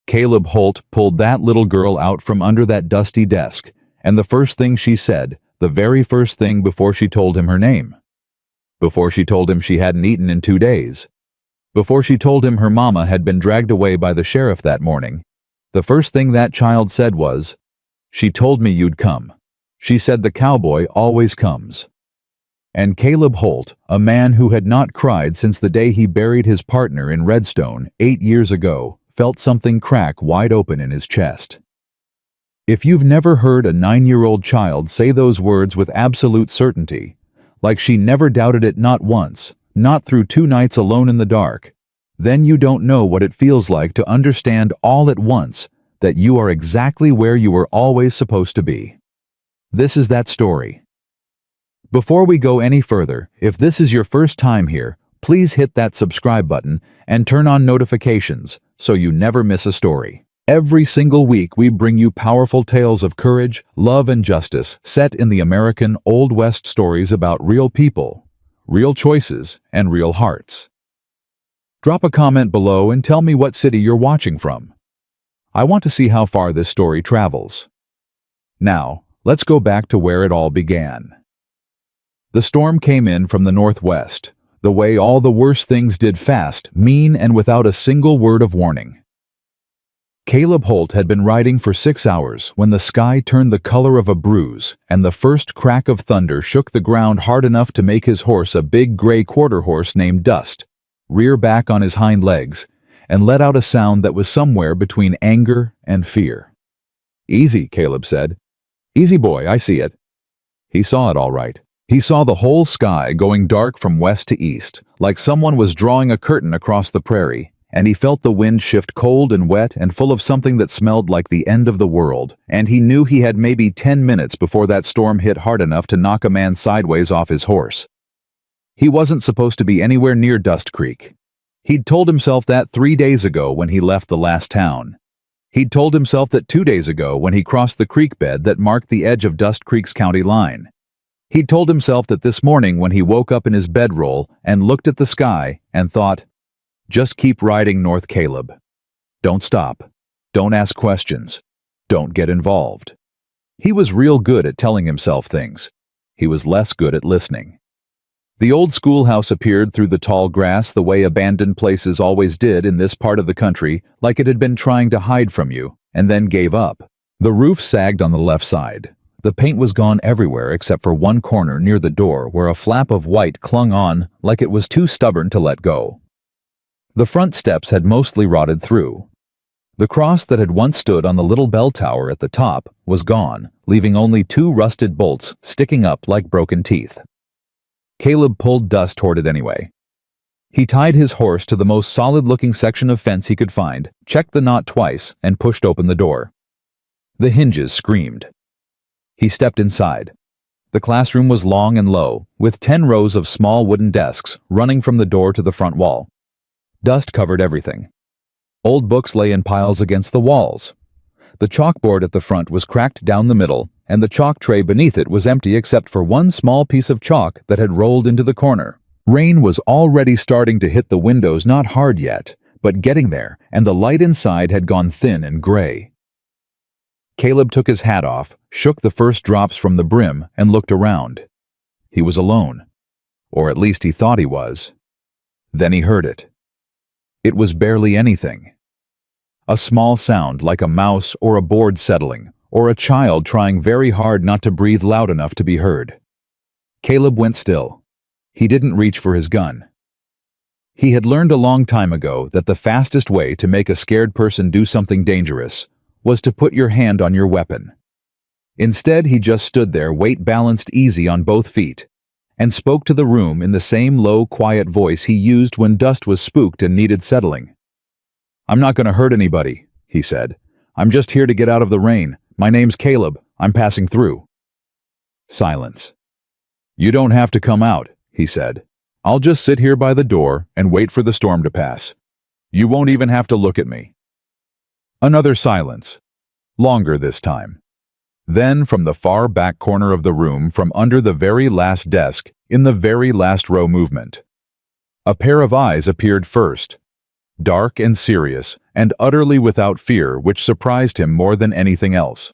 Caleb Holt pulled that little girl out from under that dusty desk, and the first thing she said, the very first thing before she told him her name, before she told him she hadn't eaten in 2 days, before she told him her mama had been dragged away by the sheriff that morning, the first thing that child said was, "She told me you'd come. She said the cowboy always comes." And Caleb Holt, a man who had not cried since the day he buried his partner in Redstone 8 years ago, felt something crack wide open in his chest. If you've never heard a 9-year-old child say those words with absolute certainty, like she never doubted it not once, not through 2 nights alone in the dark, then you don't know what it feels like to understand all at once that you are exactly where you were always supposed to be. This is that story. Before we go any further, if this is your first time here, please hit that subscribe button and turn on notifications so you never miss a story. Every single week we bring you powerful tales of courage, love, and justice set in the American Old West stories about real people, real choices, and real hearts. Drop a comment below and tell me what city you're watching from. I want to see how far this story travels. Now, let's go back to where it all began. The storm came in from the northwest, the way all the worst things did, fast, mean, and without a single word of warning. Caleb Holt had been riding for 6 hours when the sky turned the color of a bruise and the first crack of thunder shook the ground hard enough to make his horse, a big gray quarter horse named Dust, rear back on his hind legs and let out a sound that was somewhere between anger and fear. "Easy," Caleb said. "Easy, boy, I see it." He saw it all right. He saw the whole sky going dark from west to east, like someone was drawing a curtain across the prairie, and he felt the wind shift cold and wet and full of something that smelled like the end of the world, and he knew he had maybe 10 minutes before that storm hit hard enough to knock a man sideways off his horse. He wasn't supposed to be anywhere near Dust Creek. He'd told himself that 3 days ago when he left the last town. He'd told himself that 2 days ago when he crossed the creek bed that marked the edge of Dust Creek's county line. He'd told himself that this morning when he woke up in his bedroll and looked at the sky and thought, "Just keep riding north, Caleb. Don't stop. Don't ask questions. Don't get involved." He was real good at telling himself things. He was less good at listening. The old schoolhouse appeared through the tall grass the way abandoned places always did in this part of the country, like it had been trying to hide from you, and then gave up. The roof sagged on the left side. The paint was gone everywhere except for one corner near the door where a flap of white clung on like it was too stubborn to let go. The front steps had mostly rotted through. The cross that had once stood on the little bell tower at the top was gone, leaving only 2 rusted bolts sticking up like broken teeth. Caleb pulled Dust toward it anyway. He tied his horse to the most solid-looking section of fence he could find, checked the knot twice, and pushed open the door. The hinges screamed. He stepped inside. The classroom was long and low, with 10 rows of small wooden desks running from the door to the front wall. Dust covered everything. Old books lay in piles against the walls. The chalkboard at the front was cracked down the middle, and the chalk tray beneath it was empty except for one small piece of chalk that had rolled into the corner. Rain was already starting to hit the windows, not hard yet, but getting there, and the light inside had gone thin and gray. Caleb took his hat off, shook the first drops from the brim, and looked around. He was alone. Or at least he thought he was. Then he heard it. It was barely anything. A small sound like a mouse or a board settling, or a child trying very hard not to breathe loud enough to be heard. Caleb went still. He didn't reach for his gun. He had learned a long time ago that the fastest way to make a scared person do something dangerous was to put your hand on your weapon. Instead, he just stood there, weight balanced easy on both feet, and spoke to the room in the same low, quiet voice he used when Dust was spooked and needed settling. "I'm not going to hurt anybody," he said. "I'm just here to get out of the rain. My name's Caleb. I'm passing through." Silence. "You don't have to come out," he said. "I'll just sit here by the door and wait for the storm to pass. You won't even have to look at me." Another silence. Longer this time. Then, from the far back corner of the room, from under the very last desk, in the very last row movement, a pair of eyes appeared first. dark and serious, and utterly without fear, which surprised him more than anything else.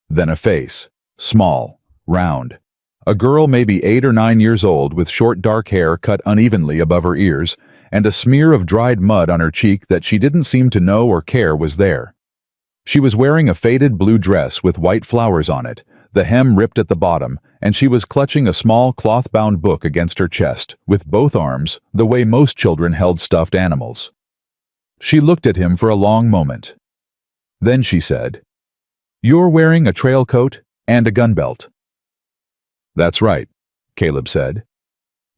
Then a face, small, round. A girl maybe 8 or 9 years old with short dark hair cut unevenly above her ears, and a smear of dried mud on her cheek that she didn't seem to know or care was there. She was wearing a faded blue dress with white flowers on it, the hem ripped at the bottom, and she was clutching a small cloth-bound book against her chest, with both arms, the way most children held stuffed animals. She looked at him for a long moment. Then she said, "You're wearing a trail coat and a gun belt." "That's right," Caleb said.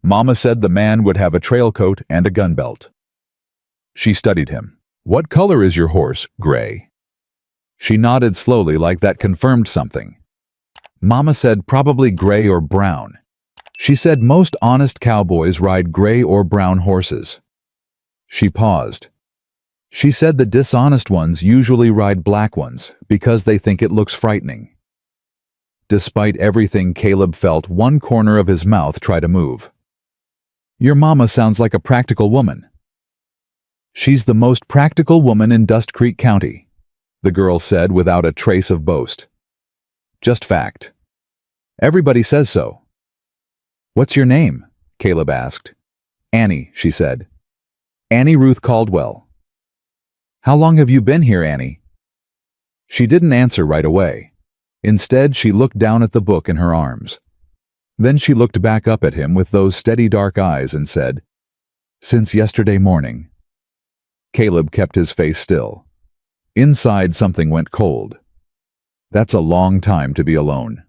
"Mama said the man would have a trail coat and a gun belt." She studied him. "What color is your horse, Gray?" She nodded slowly like that confirmed something. "Mama said probably gray or brown. She said most honest cowboys ride gray or brown horses." She paused. "She said the dishonest ones usually ride black ones because they think it looks frightening." Despite everything Caleb felt, one corner of his mouth tried to move. "Your mama sounds like a practical woman." "She's the most practical woman in Dust Creek County," the girl said without a trace of boast. "Just fact. Everybody says so." "What's your name?" Caleb asked. "Annie," she said. "Annie Ruth Caldwell." "How long have you been here, Annie?" She didn't answer right away. Instead, she looked down at the book in her arms. Then she looked back up at him with those steady dark eyes and said, "Since yesterday morning." Caleb kept his face still. Inside, something went cold. "That's a long time to be alone."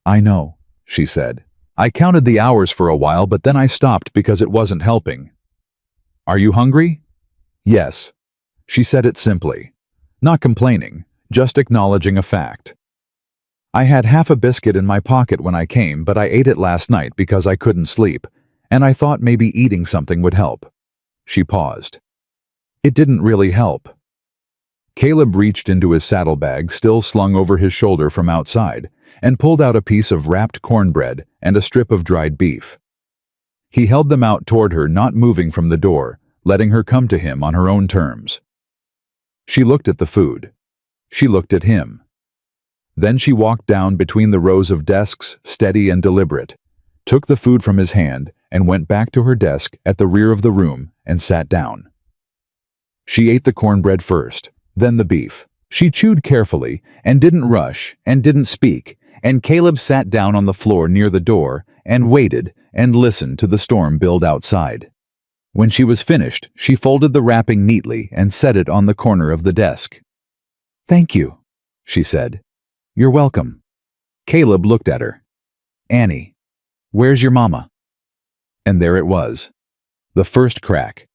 "I know," she said. "I counted the hours for a while, but then I stopped because it wasn't helping." "Are you hungry?" "Yes." She said it simply, not complaining, just acknowledging a fact. "I had half a biscuit in my pocket when I came, but I ate it last night because I couldn't sleep, and I thought maybe eating something would help." She paused. It didn't really help. Caleb reached into his saddlebag, still slung over his shoulder from outside, and pulled out a piece of wrapped cornbread and a strip of dried beef. He held them out toward her, not moving from the door, letting her come to him on her own terms. She looked at the food. She looked at him. Then she walked down between the rows of desks, steady and deliberate, took the food from his hand, and went back to her desk at the rear of the room and sat down. She ate the cornbread first, then the beef. She chewed carefully and didn't rush and didn't speak, and Caleb sat down on the floor near the door and waited and listened to the storm build outside. When she was finished, she folded the wrapping neatly and set it on the corner of the desk. "Thank you," she said. "You're welcome." Caleb looked at her. "Annie, where's your mama?" And there it was. The first crack.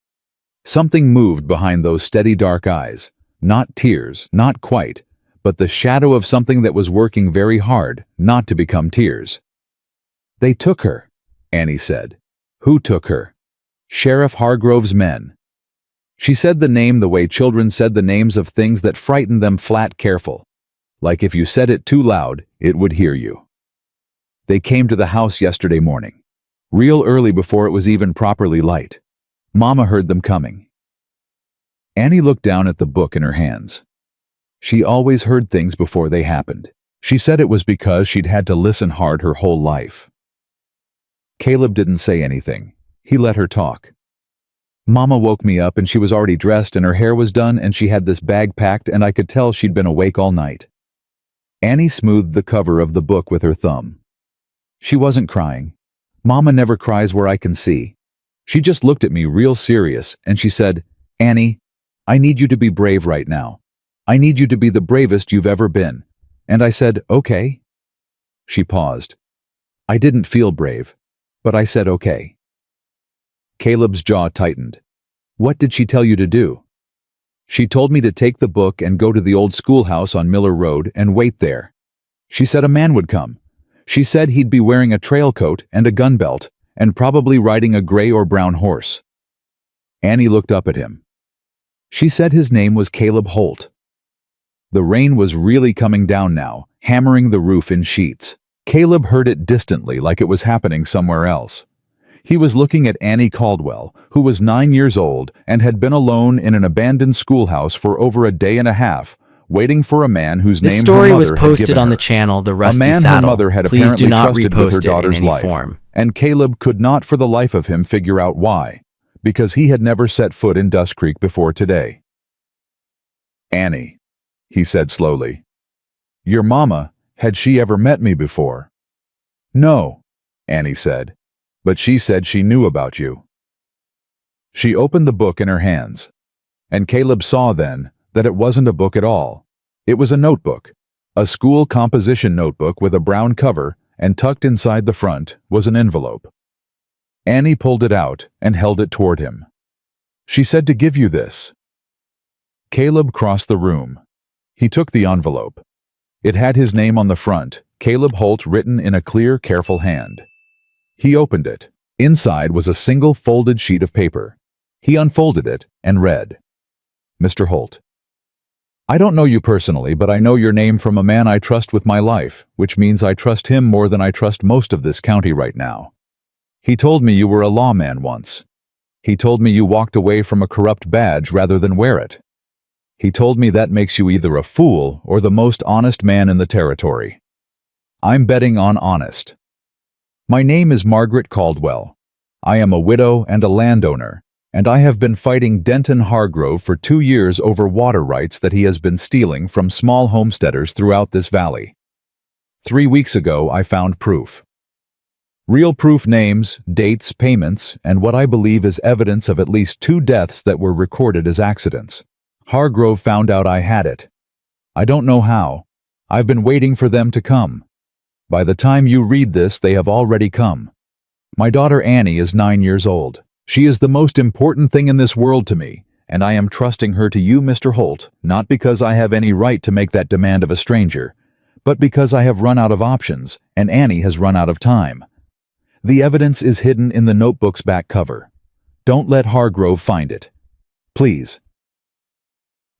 Something moved behind those steady dark eyes. Not tears, not quite, but the shadow of something that was working very hard not to become tears. "They took her," Annie said. "Who took her?" "Sheriff Hargrove's men." She said the name the way children said the names of things that frightened them, flat, careful. Like if you said it too loud, it would hear you. "They came to the house yesterday morning. Real early before it was even properly light. Mama heard them coming." Annie looked down at the book in her hands. She always heard things before they happened. She said it was because she'd had to listen hard her whole life. Caleb didn't say anything. He let her talk. "Mama woke me up and she was already dressed and her hair was done and she had this bag packed and I could tell she'd been awake all night." Annie smoothed the cover of the book with her thumb. "She wasn't crying. Mama never cries where I can see. She just looked at me real serious and she said, 'Annie, I need you to be brave right now. I need you to be the bravest you've ever been.' And I said, 'Okay.'" She paused. "I didn't feel brave, but I said okay." Caleb's jaw tightened. "What did she tell you to do?" "She told me to take the book and go to the old schoolhouse on Miller Road and wait there. She said a man would come. She said he'd be wearing a trail coat and a gun belt and probably riding a gray or brown horse." Annie looked up at him. "She said his name was Caleb Holt." The rain was really coming down now, hammering the roof in sheets. Caleb heard it distantly like it was happening somewhere else. He was looking at Annie Caldwell, who was 9 years old and had been alone in an abandoned schoolhouse for over a day and a half, waiting for a man whose This name her story was mother had posted given on the her. channel The A Rusty man her Saddle. mother had Please do apparently not trusted with her repost it in daughter's any life, form. and Caleb could not for the life of him figure out why, because he had never set foot in Dust Creek before today. "Annie," he said slowly. "Your mama, had she ever met me before?" "No," Annie said, "but she said she knew about you." She opened the book in her hands, and Caleb saw then that it wasn't a book at all. It was a notebook, a school composition notebook with a brown cover, and tucked inside the front was an envelope. Annie pulled it out and held it toward him. "She said to give you this." Caleb crossed the room. He took the envelope. It had his name on the front, Caleb Holt, written in a clear, careful hand. He opened it. Inside was a single folded sheet of paper. He unfolded it and read, "Mr. Holt, I don't know you personally, but I know your name from a man I trust with my life, which means I trust him more than I trust most of this county right now. He told me you were a lawman once. He told me you walked away from a corrupt badge rather than wear it. He told me that makes you either a fool or the most honest man in the territory. I'm betting on honest. My name is Margaret Caldwell. I am a widow and a landowner, and I have been fighting Denton Hargrove for 2 years over water rights that he has been stealing from small homesteaders throughout this valley. 3 weeks ago, I found proof. Real proof, names, dates, payments, and what I believe is evidence of at least 2 deaths that were recorded as accidents. Hargrove found out I had it. I don't know how. I've been waiting for them to come. By the time you read this, they have already come. My daughter Annie is 9 years old. She is the most important thing in this world to me, and I am trusting her to you, Mr. Holt, not because I have any right to make that demand of a stranger, but because I have run out of options, and Annie has run out of time. The evidence is hidden in the notebook's back cover. Don't let Hargrove find it. Please.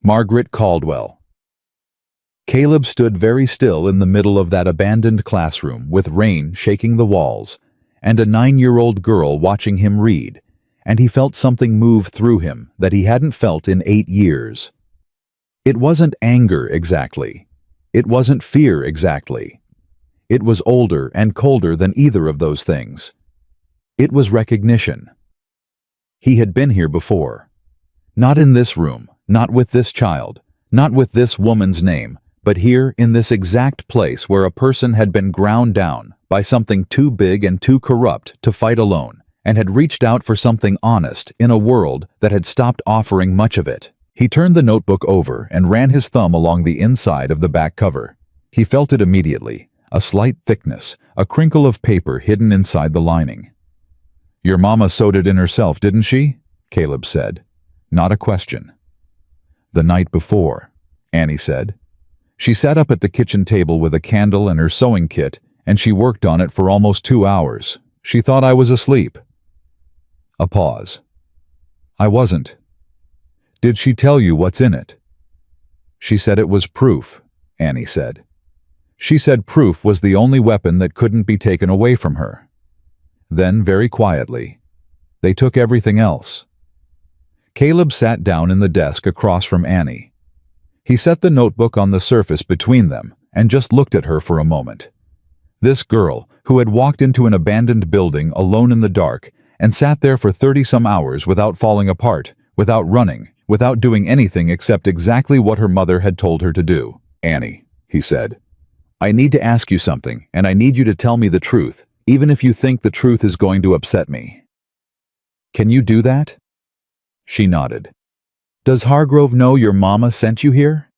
Margaret Caldwell. Caleb stood very still in the middle of that abandoned classroom with rain shaking the walls, and a 9-year-old girl watching him read, and he felt something move through him that he hadn't felt in 8 years. It wasn't anger exactly. It wasn't fear exactly. It was older and colder than either of those things. It was recognition. He had been here before. Not in this room, not with this child, not with this woman's name, but here in this exact place where a person had been ground down by something too big and too corrupt to fight alone, and had reached out for something honest in a world that had stopped offering much of it. He turned the notebook over and ran his thumb along the inside of the back cover. He felt it immediately, a slight thickness, a crinkle of paper hidden inside the lining. "Your mama sewed it in herself, didn't she?" Caleb said. Not a question. "The night before," Annie said. "She sat up at the kitchen table with a candle and her sewing kit, and she worked on it for almost 2 hours. She thought I was asleep." A pause. "I wasn't." "Did she tell you what's in it?" "She said it was proof," Annie said. "She said proof was the only weapon that couldn't be taken away from her." Then, very quietly, "They took everything else." Caleb sat down in the desk across from Annie. He set the notebook on the surface between them and just looked at her for a moment. This girl, who had walked into an abandoned building alone in the dark and sat there for 30-some hours without falling apart, without running, without doing anything except exactly what her mother had told her to do. "Annie," he said, "I need to ask you something, and I need you to tell me the truth, even if you think the truth is going to upset me. Can you do that?" She nodded. "Does Hargrove know your mama sent you here?"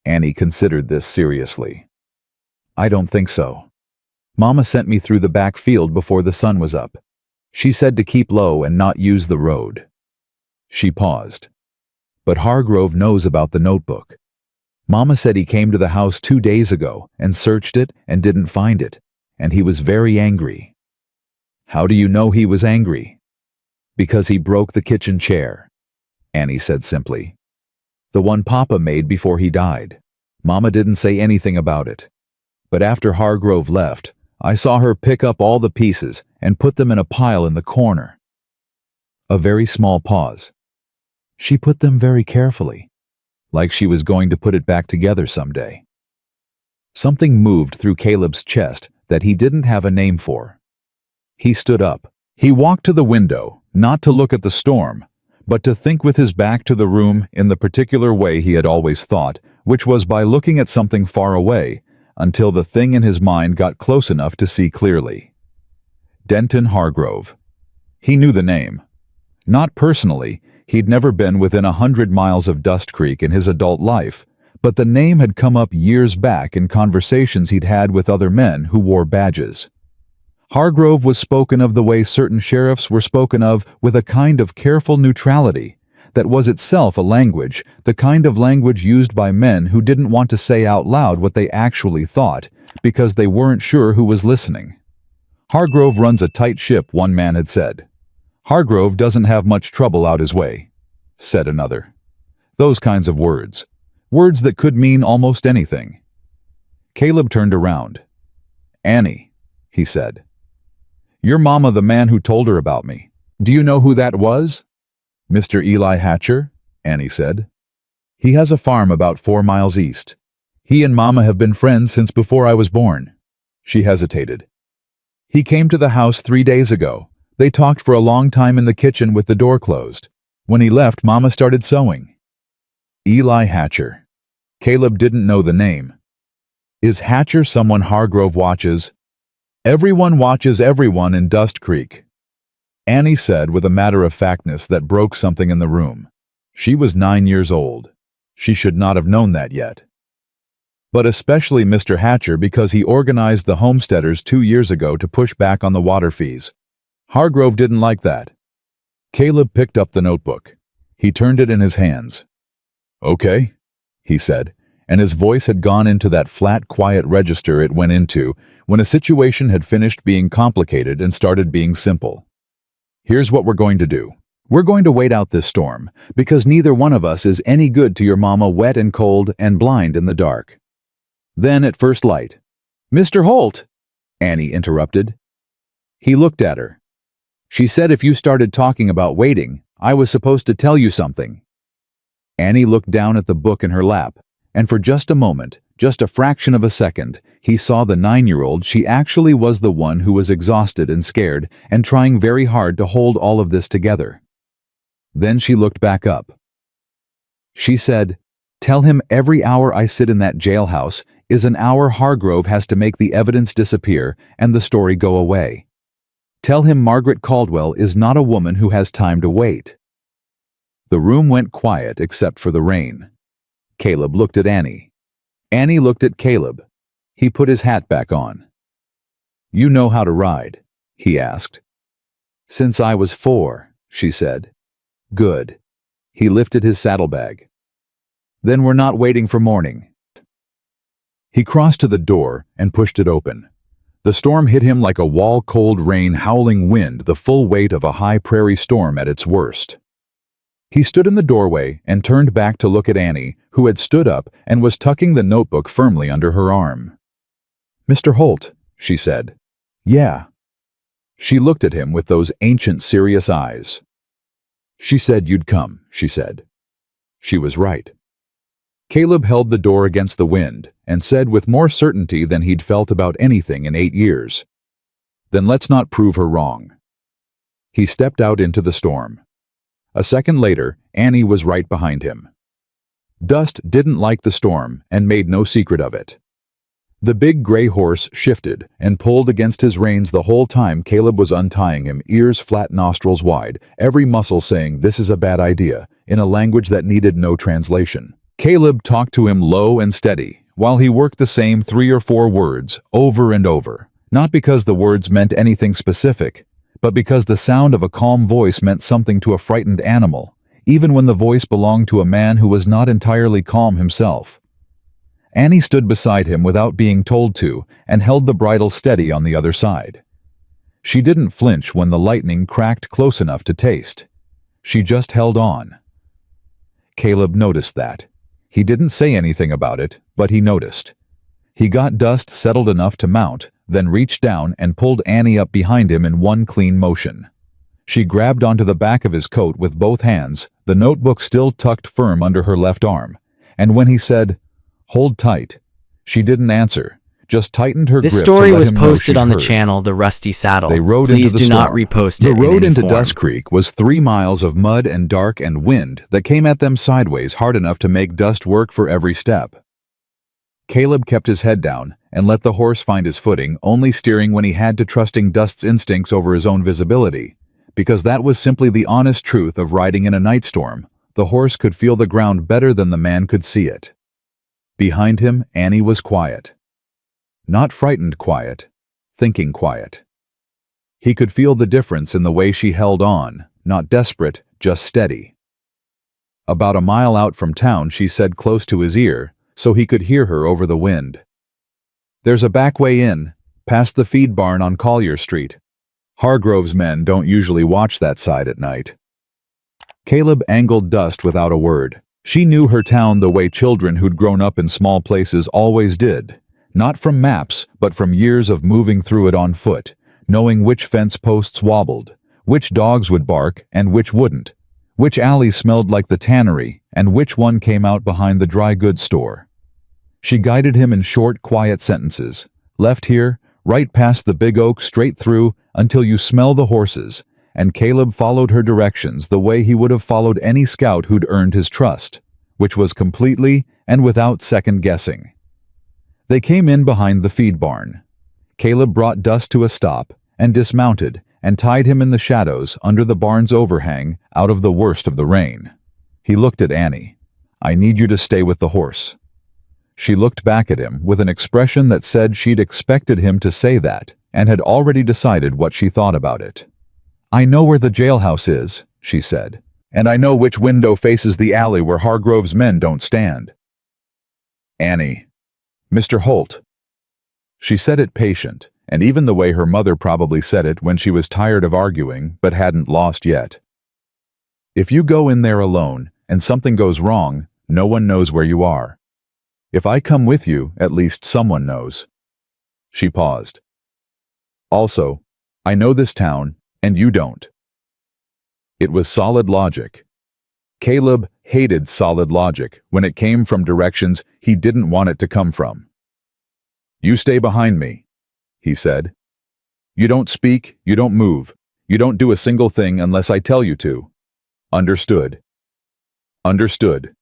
Annie considered this seriously. "I don't think so. Mama sent me through the back field before the sun was up. She said to keep low and not use the road." She paused. "But Hargrove knows about the notebook. Mama said he came to the house 2 days ago and searched it and didn't find it, and he was very angry." "How do you know he was angry?" "Because he broke the kitchen chair," Annie said simply. "The one Papa made before he died. Mama didn't say anything about it. But after Hargrove left, I saw her pick up all the pieces and put them in a pile in the corner. A very small pause. She put them very carefully, like she was going to put it back together someday. Something moved through Caleb's chest that he didn't have a name for. He stood up. He walked to the window, not to look at the storm, but to think with his back to the room in the particular way he had always thought, which was by looking at something far away, until the thing in his mind got close enough to see clearly. Denton Hargrove. He knew the name. Not personally, he'd never been within 100 miles of Dust Creek in his adult life, but the name had come up years back in conversations he'd had with other men who wore badges. Hargrove was spoken of the way certain sheriffs were spoken of, with a kind of careful neutrality that was itself a language, the kind of language used by men who didn't want to say out loud what they actually thought because they weren't sure who was listening. Hargrove runs a tight ship, one man had said. Hargrove doesn't have much trouble out his way, said another. Those kinds of words. Words that could mean almost anything. Caleb turned around. Annie, he said. Your mama, the man who told her about me. Do you know who that was? Mr. Eli Hatcher, Annie said. He has a farm about 4 miles east. He and Mama have been friends since before I was born. She hesitated. He came to the house 3 days ago. They talked for a long time in the kitchen with the door closed. When he left, Mama started sewing. Eli Hatcher. Caleb didn't know the name. Is Hatcher someone Hargrove watches? Everyone watches everyone in Dust Creek, Annie said with a matter-of-factness that broke something in the room. She was 9 years old. She should not have known that yet. But especially Mr. Hatcher, because he organized the homesteaders 2 years ago to push back on the water fees. Hargrove didn't like that. Caleb picked up the notebook. He turned it in his hands. Okay, he said, and his voice had gone into that flat, quiet register it went into when a situation had finished being complicated and started being simple. Here's what we're going to do. We're going to wait out this storm, because neither one of us is any good to your mama, wet and cold and blind in the dark. Then at first light, Mr. Holt, Annie interrupted. He looked at her. She said if you started talking about waiting, I was supposed to tell you something. Annie looked down at the book in her lap, and for just a moment, just a fraction of a second, he saw the 9-year-old. She actually was the one who was exhausted and scared and trying very hard to hold all of this together. Then she looked back up. She said, "Tell him every hour I sit in that jailhouse is an hour Hargrove has to make the evidence disappear and the story go away. Tell him Margaret Caldwell is not a woman who has time to wait." The room went quiet except for the rain. Caleb looked at Annie. Annie looked at Caleb. He put his hat back on. "You know how to ride?" he asked. "Since I was 4, she said. "Good." He lifted his saddlebag. "Then we're not waiting for morning." He crossed to the door and pushed it open. The storm hit him like a wall, cold rain, howling wind, the full weight of a high prairie storm at its worst. He stood in the doorway and turned back to look at Annie, who had stood up and was tucking the notebook firmly under her arm. "Mr. Holt," she said. "Yeah." She looked at him with those ancient, serious eyes. "She said you'd come," she said. She was right. Caleb held the door against the wind and said with more certainty than he'd felt about anything in 8 years, "Then let's not prove her wrong." He stepped out into the storm. A second later, Annie was right behind him. Dust didn't like the storm and made no secret of it. The big gray horse shifted and pulled against his reins the whole time Caleb was untying him, ears flat, nostrils wide, every muscle saying, "This is a bad idea," in a language that needed no translation. Caleb talked to him low and steady, while he worked the same 3 or 4 words over and over, not because the words meant anything specific, but because the sound of a calm voice meant something to a frightened animal, even when the voice belonged to a man who was not entirely calm himself. Annie stood beside him without being told to and held the bridle steady on the other side. She didn't flinch when the lightning cracked close enough to taste. She just held on. Caleb noticed that. He didn't say anything about it, but he noticed. He got Dust settled enough to mount, then reached down and pulled Annie up behind him in one clean motion. She grabbed onto the back of his coat with both hands, the notebook still tucked firm under her left arm, and when he said, "Hold tight," she didn't answer, just tightened her grip. This story was to let him know posted she'd on the heard. channel The Rusty Saddle. They rode Please into the do not storm. repost The it in road any into form. Dust Creek was 3 miles of mud and dark and wind that came at them sideways hard enough to make Dust work for every step. Caleb kept his head down and let the horse find his footing, only steering when he had to, trusting Dust's instincts over his own visibility, because that was simply the honest truth of riding in a night storm. The horse could feel the ground better than the man could see it. Behind him, Annie was quiet. Not frightened quiet, thinking quiet. He could feel the difference in the way she held on, not desperate, just steady. About a mile out from town, she said close to his ear, so he could hear her over the wind. "There's a back way in, past the feed barn on Collier Street. Hargrove's men don't usually watch that side at night." Caleb angled Dust without a word. She knew her town the way children who'd grown up in small places always did, not from maps, but from years of moving through it on foot, knowing which fence posts wobbled, which dogs would bark and which wouldn't, which alley smelled like the tannery and which one came out behind the dry goods store. She guided him in short, quiet sentences. "Left here, right past the big oak, straight through, until you smell the horses," and Caleb followed her directions the way he would have followed any scout who'd earned his trust, which was completely and without second guessing. They came in behind the feed barn. Caleb brought Dust to a stop and dismounted and tied him in the shadows under the barn's overhang out of the worst of the rain. He looked at Annie. "I need you to stay with the horse." She looked back at him with an expression that said she'd expected him to say that and had already decided what she thought about it. "I know where the jailhouse is," she said, "and I know which window faces the alley where Hargrove's men don't stand." "Annie, Mr. Holt." She said it patient, and even the way her mother probably said it when she was tired of arguing but hadn't lost yet. "If you go in there alone and something goes wrong, no one knows where you are. If I come with you, at least someone knows." She paused. "Also, I know this town, and you don't." It was solid logic. Caleb hated solid logic when it came from directions he didn't want it to come from. "You stay behind me," he said. "You don't speak, you don't move, you don't do a single thing unless I tell you to. Understood?" "Understood,"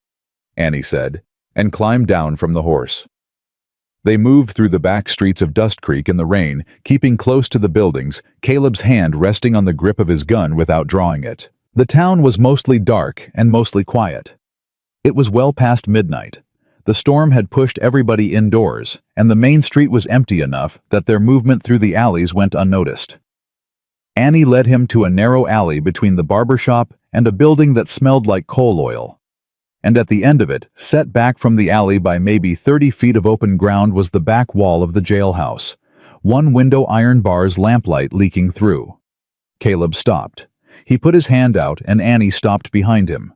Annie said, and climbed down from the horse. They moved through the back streets of Dust Creek in the rain, keeping close to the buildings, Caleb's hand resting on the grip of his gun without drawing it. The town was mostly dark and mostly quiet. It was well past midnight. The storm had pushed everybody indoors, and the main street was empty enough that their movement through the alleys went unnoticed. Annie led him to a narrow alley between the barber shop and a building that smelled like coal oil. And at the end of it, set back from the alley by maybe 30 feet of open ground, was the back wall of the jailhouse, one window iron bars lamplight leaking through. Caleb stopped. He put his hand out and Annie stopped behind him.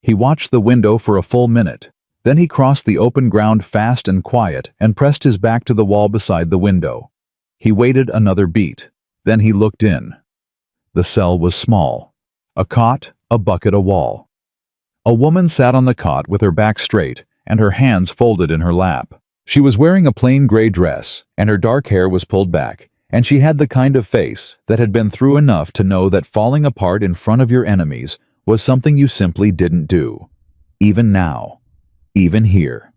He watched the window for a full minute. Then he crossed the open ground fast and quiet and pressed his back to the wall beside the window. He waited another beat. Then he looked in. The cell was small. A cot, a bucket, a wall. A woman sat on the cot with her back straight and her hands folded in her lap. She was wearing a plain gray dress, and her dark hair was pulled back, and she had the kind of face that had been through enough to know that falling apart in front of your enemies was something you simply didn't do. Even now. Even here.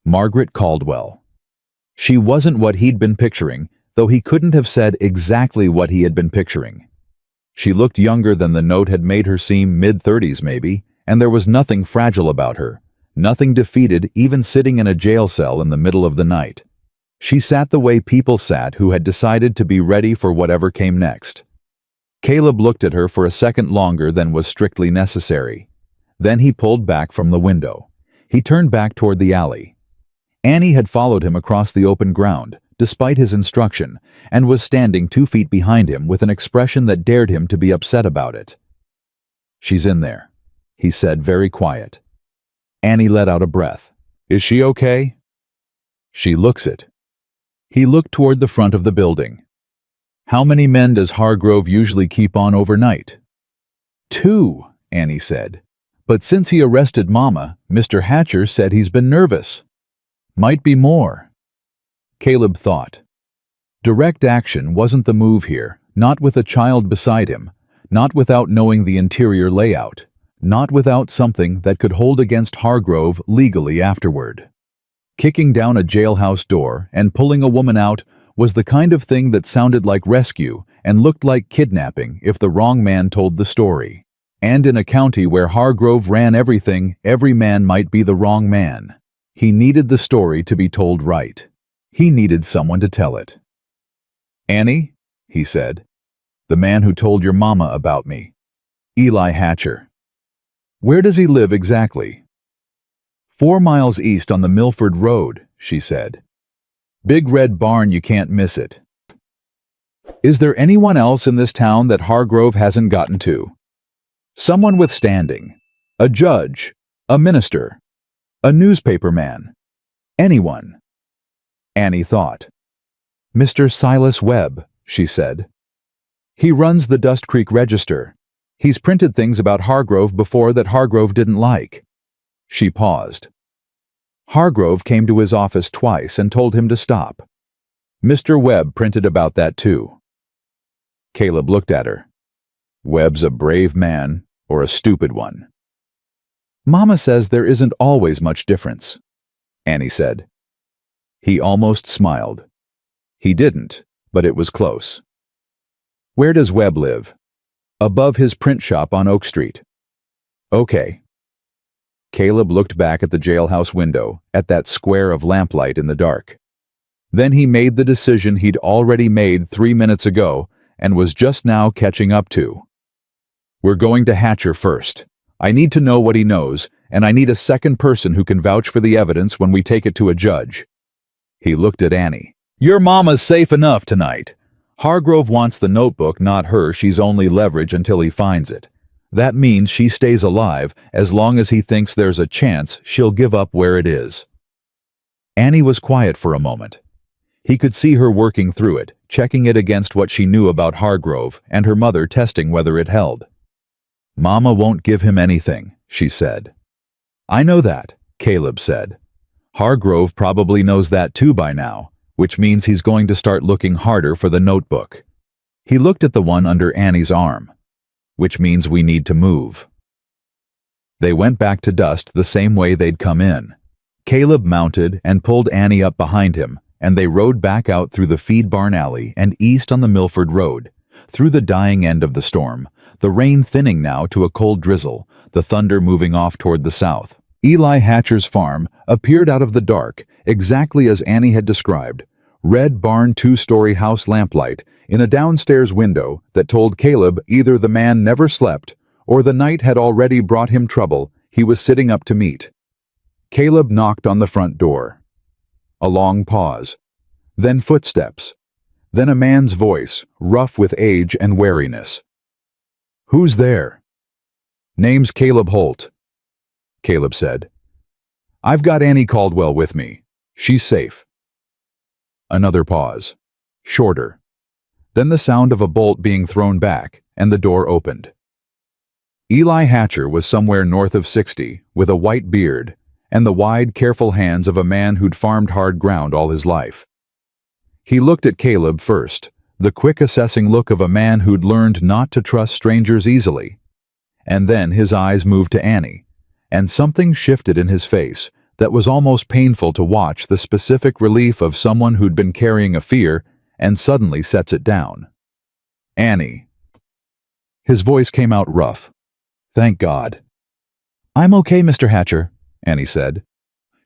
Margaret Caldwell. She wasn't what he'd been picturing, though he couldn't have said exactly what he had been picturing. She looked younger than the note had made her seem, mid-30s maybe, and there was nothing fragile about her, nothing defeated, even sitting in a jail cell in the middle of the night. She sat the way people sat who had decided to be ready for whatever came next. Caleb looked at her for a second longer than was strictly necessary. Then he pulled back from the window. He turned back toward the alley. Annie had followed him across the open ground, despite his instruction, and was standing 2 feet behind him with an expression that dared him to be upset about it. "She's in there," he said, very quiet. Annie let out a breath. "Is she okay?" "She looks it." He looked toward the front of the building. "How many men does Hargrove usually keep on overnight?" "2," Annie said. "But since he arrested Mama, Mr. Hatcher said he's been nervous. Might be more." Caleb thought. Direct action wasn't the move here, not with a child beside him, not without knowing the interior layout, not without something that could hold against Hargrove legally afterward. Kicking down a jailhouse door and pulling a woman out was the kind of thing that sounded like rescue and looked like kidnapping if the wrong man told the story. And in a county where Hargrove ran everything, every man might be the wrong man. He needed the story to be told right. He needed someone to tell it. "Annie," he said, "the man who told your mama about me. Eli Hatcher." "Where does he live exactly?" 4 miles east on the Milford Road," she said. "Big red barn, you can't miss it." "Is there anyone else in this town that Hargrove hasn't gotten to? Someone with standing? A judge? A minister? A newspaper man? Anyone?" Annie thought. "Mr. Silas Webb," she said. "He runs the Dust Creek Register. He's printed things about Hargrove before that Hargrove didn't like." She paused. "Hargrove came to his office twice and told him to stop. Mr. Webb printed about that too." Caleb looked at her. "Webb's a brave man or a stupid one?" "Mama says there isn't always much difference," Annie said. He almost smiled. He didn't, but it was close. "Where does Webb live?" "Above his print shop on Oak Street." "Okay." Caleb looked back at the jailhouse window, at that square of lamplight in the dark. Then he made the decision he'd already made 3 minutes ago and was just now catching up to. "We're going to Hatcher first. I need to know what he knows, and I need a second person who can vouch for the evidence when we take it to a judge." He looked at Annie. "Your mama's safe enough tonight. Hargrove wants the notebook, not her. She's only leverage until he finds it. That means she stays alive as long as he thinks there's a chance she'll give up where it is." Annie was quiet for a moment. He could see her working through it, checking it against what she knew about Hargrove, and her mother testing whether it held. "Mama won't give him anything," she said. "I know that," Caleb said. "Hargrove probably knows that too by now, which means he's going to start looking harder for the notebook." He looked at the one under Annie's arm. "Which means we need to move." They went back to Dust the same way they'd come in. Caleb mounted and pulled Annie up behind him, and they rode back out through the feed barn alley and east on the Milford Road, through the dying end of the storm, the rain thinning now to a cold drizzle, the thunder moving off toward the south. Eli Hatcher's farm appeared out of the dark, exactly as Annie had described. Red barn 2-story house lamplight in a downstairs window that told Caleb either the man never slept or the night had already brought him trouble he was sitting up to meet. Caleb knocked on the front door. A long pause. Then footsteps. Then a man's voice, rough with age and wariness. "Who's there?" "Name's Caleb Holt," Caleb said. "I've got Annie Caldwell with me. She's safe." Another pause. Shorter. Then the sound of a bolt being thrown back, and the door opened. Eli Hatcher was somewhere north of 60, with a white beard, and the wide, careful hands of a man who'd farmed hard ground all his life. He looked at Caleb first, the quick assessing look of a man who'd learned not to trust strangers easily. And then his eyes moved to Annie, and something shifted in his face that was almost painful to watch, the specific relief of someone who'd been carrying a fear and suddenly sets it down. "Annie." His voice came out rough. "Thank God." "I'm okay, Mr. Hatcher," Annie said.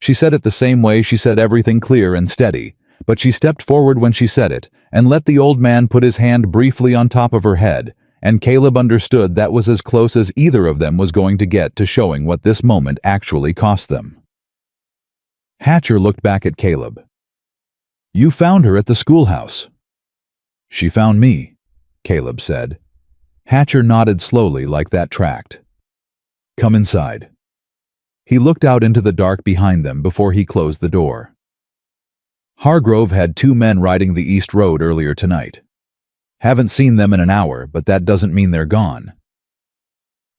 She said it the same way she said everything, clear and steady, but she stepped forward when she said it and let the old man put his hand briefly on top of her head, and Caleb understood that was as close as either of them was going to get to showing what this moment actually cost them. Hatcher looked back at Caleb. "You found her at the schoolhouse." "She found me," Caleb said. Hatcher nodded slowly, like that tracked. "Come inside." He looked out into the dark behind them before he closed the door. Hargrove had 2 men riding the East Road earlier tonight. Haven't seen them in an hour, but that doesn't mean they're gone.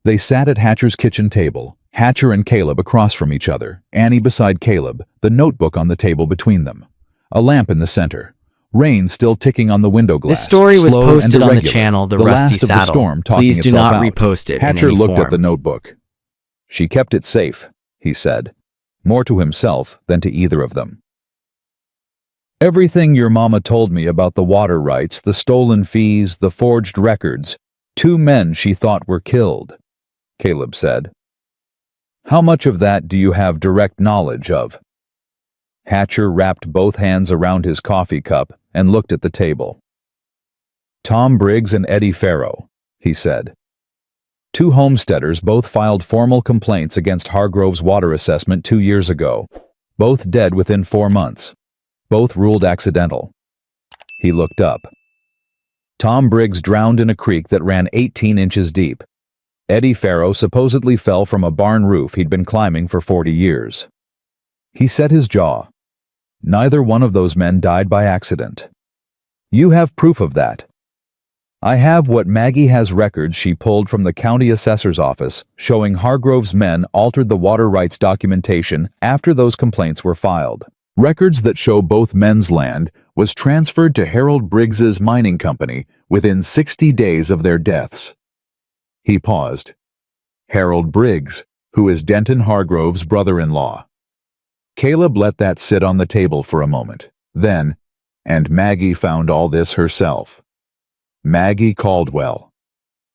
They sat at Hatcher's kitchen table, Hatcher and Caleb across from each other, Annie beside Caleb, the notebook on the table between them. A lamp in the center. Rain still ticking on the window glass. This story was slow posted and on the irregular, channel The last Rusty of the Saddle. storm talking Please do itself not out. repost it Hatcher in any looked form. at the notebook. She kept it safe, he said, more to himself than to either of them. Everything your mama told me about the water rights, the stolen fees, the forged records, 2 men she thought were killed, Caleb said. How much of that do you have direct knowledge of? Hatcher wrapped both hands around his coffee cup and looked at the table. Tom Briggs and Eddie Farrow, he said. 2 homesteaders both filed formal complaints against Hargrove's water assessment 2 years ago, both dead within 4 months. Both ruled accidental. He looked up. Tom Briggs drowned in a creek that ran 18 inches deep. Eddie Farrow supposedly fell from a barn roof he'd been climbing for 40 years. He set his jaw. Neither one of those men died by accident. You have proof of that. I have what Maggie has records she pulled from the county assessor's office showing Hargrove's men altered the water rights documentation after those complaints were filed. Records that show both men's land was transferred to Harold Briggs's mining company within 60 days of their deaths. He paused. Harold Briggs, who is Denton Hargrove's brother-in-law. Caleb let that sit on the table for a moment. Then, and Maggie found all this herself. Maggie Caldwell,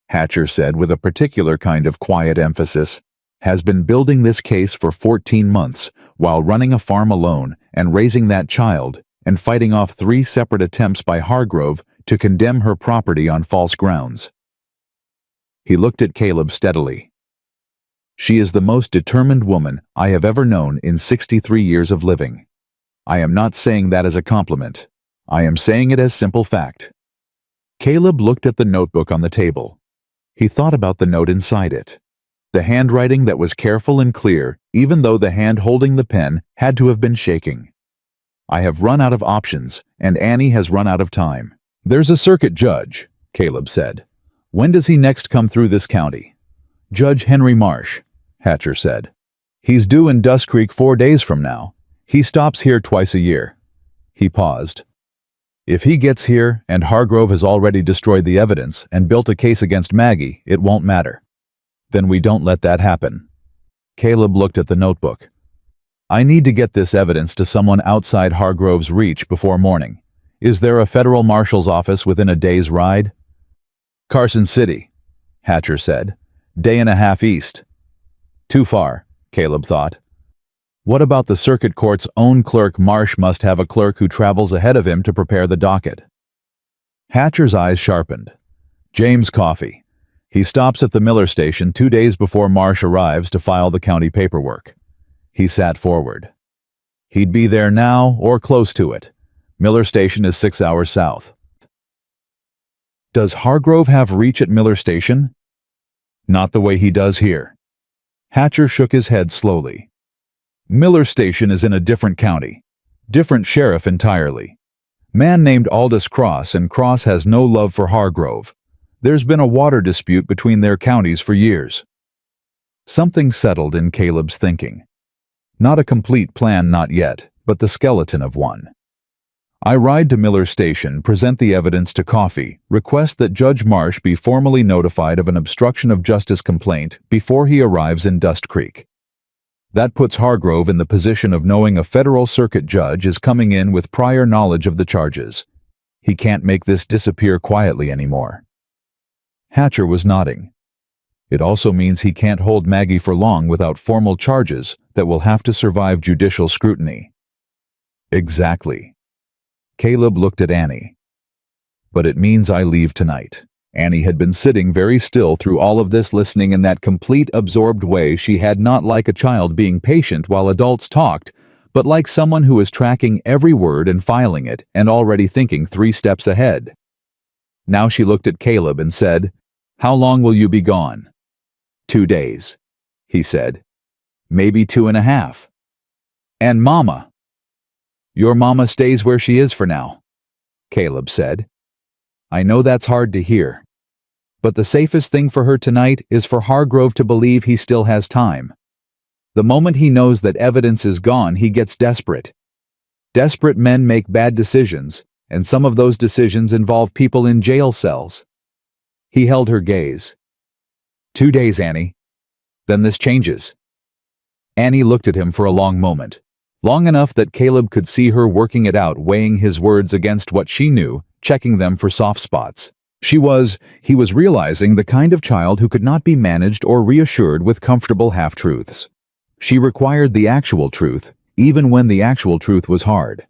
Hatcher said with a particular kind of quiet emphasis, has been building this case for 14 months while running a farm alone and raising that child and fighting off 3 separate attempts by Hargrove to condemn her property on false grounds. He looked at Caleb steadily. She is the most determined woman I have ever known in 63 years of living. I am not saying that as a compliment. I am saying it as simple fact. Caleb looked at the notebook on the table. He thought about the note inside it. The handwriting that was careful and clear, even though the hand holding the pen had to have been shaking. I have run out of options, and Annie has run out of time. There's a circuit judge, Caleb said. When does he next come through this county? Judge Henry Marsh, Hatcher said. He's due in Dust Creek 4 days from now. He stops here twice a year. He paused. If he gets here and Hargrove has already destroyed the evidence and built a case against Maggie, it won't matter. Then we don't let that happen. Caleb looked at the notebook. I need to get this evidence to someone outside Hargrove's reach before morning. Is there a federal marshal's office within a day's ride? Carson City, Hatcher said. Day and a half east. Too far, Caleb thought. What about the circuit court's own clerk? Marsh must have a clerk who travels ahead of him to prepare the docket. Hatcher's eyes sharpened. James Coffey. He stops at the Miller station 2 days before Marsh arrives to file the county paperwork. He sat forward. He'd be there now or close to it. Miller station is 6 hours south. Does Hargrove have reach at Miller station? Not the way he does here. Hatcher shook his head slowly. Miller station is in a different county. Different sheriff entirely. Man named Aldous Cross, and Cross has no love for Hargrove. There's been a water dispute between their counties for years. Something settled in Caleb's thinking. Not a complete plan, not yet, but the skeleton of one. I ride to Miller Station, present the evidence to Coffey, request that Judge Marsh be formally notified of an obstruction of justice complaint before he arrives in Dust Creek. That puts Hargrove in the position of knowing a federal circuit judge is coming in with prior knowledge of the charges. He can't make this disappear quietly anymore. Hatcher was nodding. It also means he can't hold Maggie for long without formal charges that will have to survive judicial scrutiny. Exactly. Caleb looked at Annie. But it means I leave tonight. Annie had been sitting very still through all of this, listening in that complete absorbed way she had, not like a child being patient while adults talked, but like someone who is tracking every word and filing it and already thinking 3 steps ahead. Now she looked at Caleb and said, "How long will you be gone?" 2 days, he said. Maybe 2.5. And Mama. Your mama stays where she is for now, Caleb said. I know that's hard to hear. But the safest thing for her tonight is for Hargrove to believe he still has time. The moment he knows that evidence is gone, he gets desperate. Desperate men make bad decisions, and some of those decisions involve people in jail cells. He held her gaze. 2 days, Annie. Then this changes. Annie looked at him for a long moment, long enough that Caleb could see her working it out, weighing his words against what she knew, checking them for soft spots. He was realizing, the kind of child who could not be managed or reassured with comfortable half-truths. She required the actual truth, even when the actual truth was hard.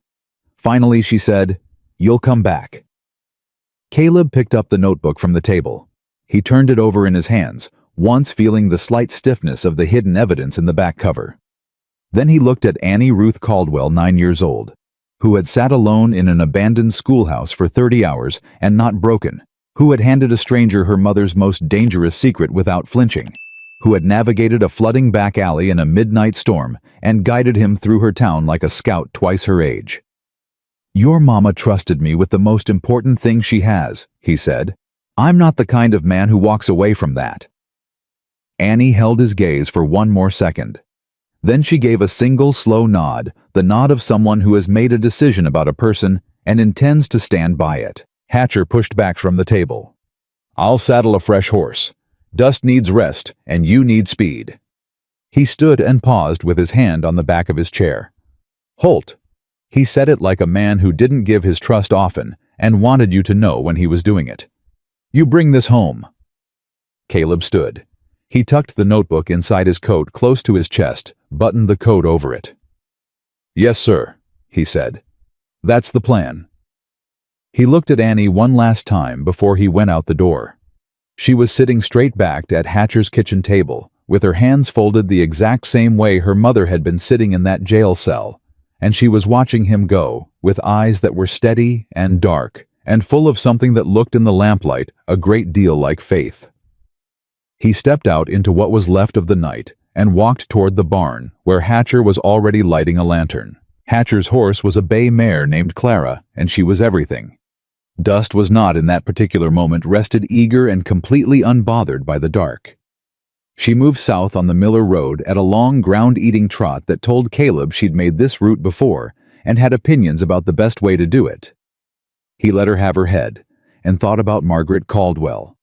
Finally, she said, "You'll come back." Caleb picked up the notebook from the table. He turned it over in his hands, once feeling the slight stiffness of the hidden evidence in the back cover. Then he looked at Annie Ruth Caldwell, 9 years old, who had sat alone in an abandoned schoolhouse for 30 hours and not broken, who had handed a stranger her mother's most dangerous secret without flinching, who had navigated a flooding back alley in a midnight storm and guided him through her town like a scout twice her age. "Your mama trusted me with the most important thing she has," he said. "I'm not the kind of man who walks away from that." Annie held his gaze for one more second. Then she gave a single slow nod, the nod of someone who has made a decision about a person and intends to stand by it. Hatcher pushed back from the table. "I'll saddle a fresh horse. Dust needs rest, and you need speed." He stood and paused with his hand on the back of his chair. "Holt." He said it like a man who didn't give his trust often and wanted you to know when he was doing it. "You bring this home." Caleb stood. He tucked the notebook inside his coat close to his chest, buttoned the coat over it. "Yes, sir," he said. "That's the plan." He looked at Annie one last time before he went out the door. She was sitting straight-backed at Hatcher's kitchen table, with her hands folded the exact same way her mother had been sitting in that jail cell, and she was watching him go, with eyes that were steady and dark, and full of something that looked in the lamplight a great deal like faith. He stepped out into what was left of the night and walked toward the barn, where Hatcher was already lighting a lantern. Hatcher's horse was a bay mare named Clara, and she was everything. Dust was not, in that particular moment, rested eager and completely unbothered by the dark. She moved south on the Miller Road at a long ground-eating trot that told Caleb she'd made this route before and had opinions about the best way to do it. He let her have her head and thought about Margaret Caldwell.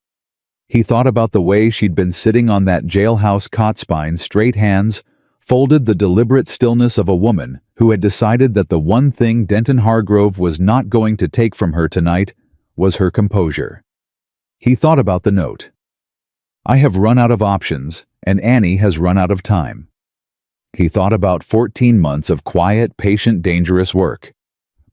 He thought about the way she'd been sitting on that jailhouse cot spine, straight hands, folded, the deliberate stillness of a woman who had decided that the one thing Denton Hargrove was not going to take from her tonight was her composure. He thought about the note. "I have run out of options, and Annie has run out of time." He thought about 14 months of quiet, patient, dangerous work,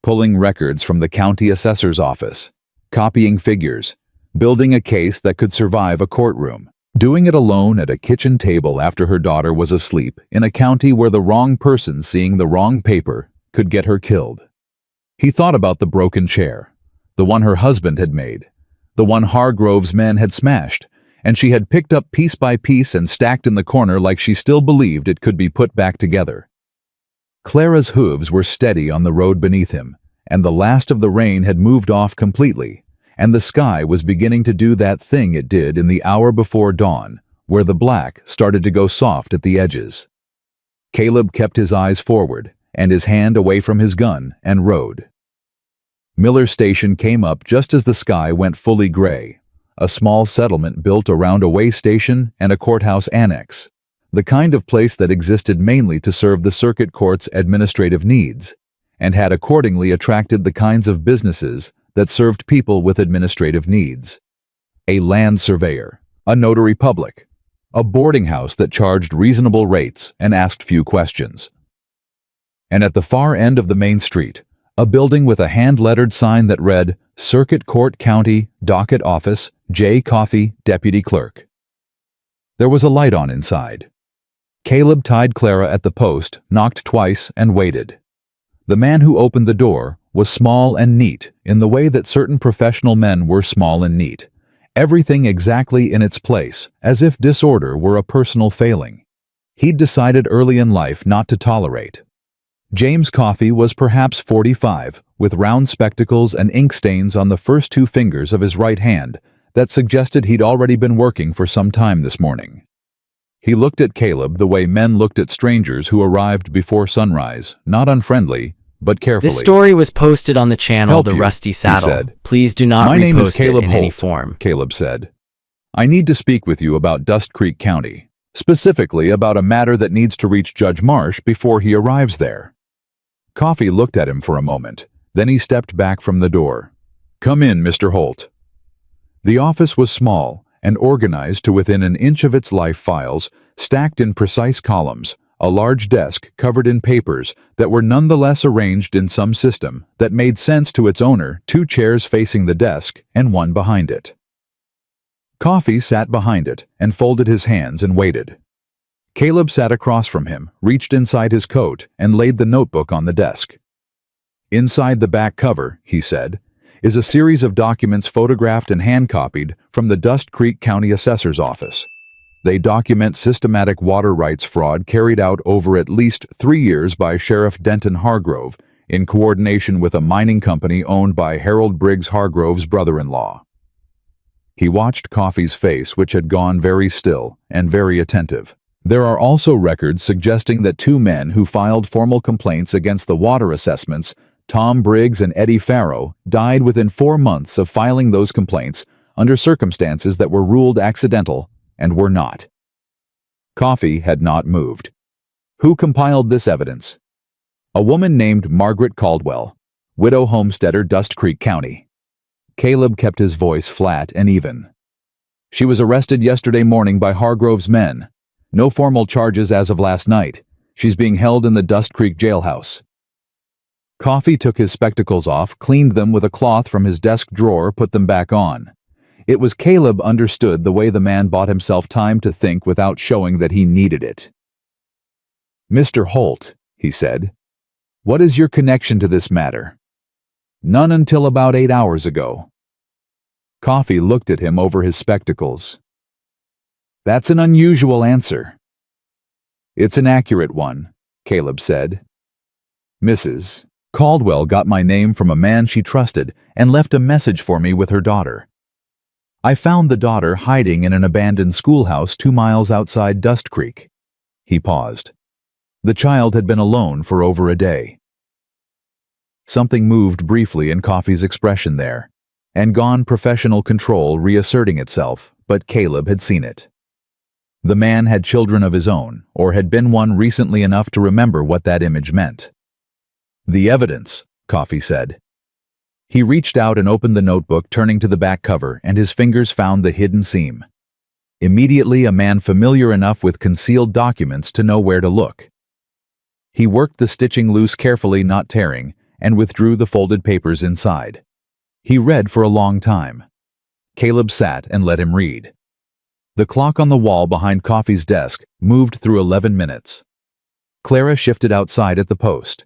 pulling records from the county assessor's office, copying figures, building a case that could survive a courtroom, doing it alone at a kitchen table after her daughter was asleep in a county where the wrong person seeing the wrong paper could get her killed. He thought about the broken chair, the one her husband had made, the one Hargrove's men had smashed, and she had picked up piece by piece and stacked in the corner like she still believed it could be put back together. Clara's hooves were steady on the road beneath him, and the last of the rain had moved off completely, and the sky was beginning to do that thing it did in the hour before dawn, where the black started to go soft at the edges. Caleb kept his eyes forward and his hand away from his gun and rode. Miller Station came up just as the sky went fully gray, a small settlement built around a way station and a courthouse annex, the kind of place that existed mainly to serve the circuit court's administrative needs, and had accordingly attracted the kinds of businesses that served people with administrative needs. A land surveyor, a notary public, a boarding house that charged reasonable rates and asked few questions. And at the far end of the main street, a building with a hand-lettered sign that read, "Circuit Court County Docket Office, J. Coffey, Deputy Clerk." There was a light on inside. Caleb tied Clara at the post, knocked twice, and waited. The man who opened the door was small and neat in the way that certain professional men were small and neat, everything exactly in its place, as if disorder were a personal failing. He'd decided early in life not to tolerate. James Coffey was perhaps 45, with round spectacles and ink stains on the first two fingers of his right hand that suggested he'd already been working for some time this morning. He looked at Caleb the way men looked at strangers who arrived before sunrise, not unfriendly, but carefully. This story was posted on the channel The Rusty Saddle. He said. Please do not My name is repost Caleb it in Holt, any form. Caleb said. I need to speak with you about Dust Creek County, specifically about a matter that needs to reach Judge Marsh before he arrives there. Coffey looked at him for a moment. Then he stepped back from the door. Come in, Mr. Holt. The office was small and organized to within an inch of its life files, stacked in precise columns, a large desk covered in papers that were nonetheless arranged in some system that made sense to its owner, two chairs facing the desk and one behind it. Coffey sat behind it and folded his hands and waited. Caleb sat across from him, reached inside his coat, and laid the notebook on the desk. Inside the back cover, he said, is a series of documents photographed and hand-copied from the Dust Creek County Assessor's Office. They document systematic water rights fraud carried out over at least 3 years by Sheriff Denton Hargrove in coordination with a mining company owned by Harold Briggs Hargrove's brother-in-law. He watched Coffey's face, which had gone very still and very attentive. There are also records suggesting that two men who filed formal complaints against the water assessments, Tom Briggs and Eddie Farrow, died within 4 months of filing those complaints under circumstances that were ruled accidental and were not. Coffey had not moved. Who compiled this evidence? A woman named Margaret Caldwell, widow homesteader, Dust Creek County. Caleb kept his voice flat and even. She was arrested yesterday morning by Hargrove's men. No formal charges as of last night. She's being held in the Dust Creek jailhouse. Coffey took his spectacles off, cleaned them with a cloth from his desk drawer, put them back on. It was Caleb understood the way the man bought himself time to think without showing that he needed it. Mr. Holt, he said, what is your connection to this matter? None until about 8 hours ago. Coffey looked at him over his spectacles. That's an unusual answer. It's an accurate one, Caleb said. Mrs. Caldwell got my name from a man she trusted and left a message for me with her daughter. I found the daughter hiding in an abandoned schoolhouse 2 miles outside Dust Creek. He paused. The child had been alone for over a day. Something moved briefly in Coffey's expression there, and gone professional control reasserting itself, but Caleb had seen it. The man had children of his own, or had been one recently enough to remember what that image meant. The evidence, Coffey said. He reached out and opened the notebook, turning to the back cover, and his fingers found the hidden seam. Immediately, a man familiar enough with concealed documents to know where to look. He worked the stitching loose carefully, not tearing, and withdrew the folded papers inside. He read for a long time. Caleb sat and let him read. The clock on the wall behind Coffey's desk moved through 11 minutes. Clara shifted outside at the post.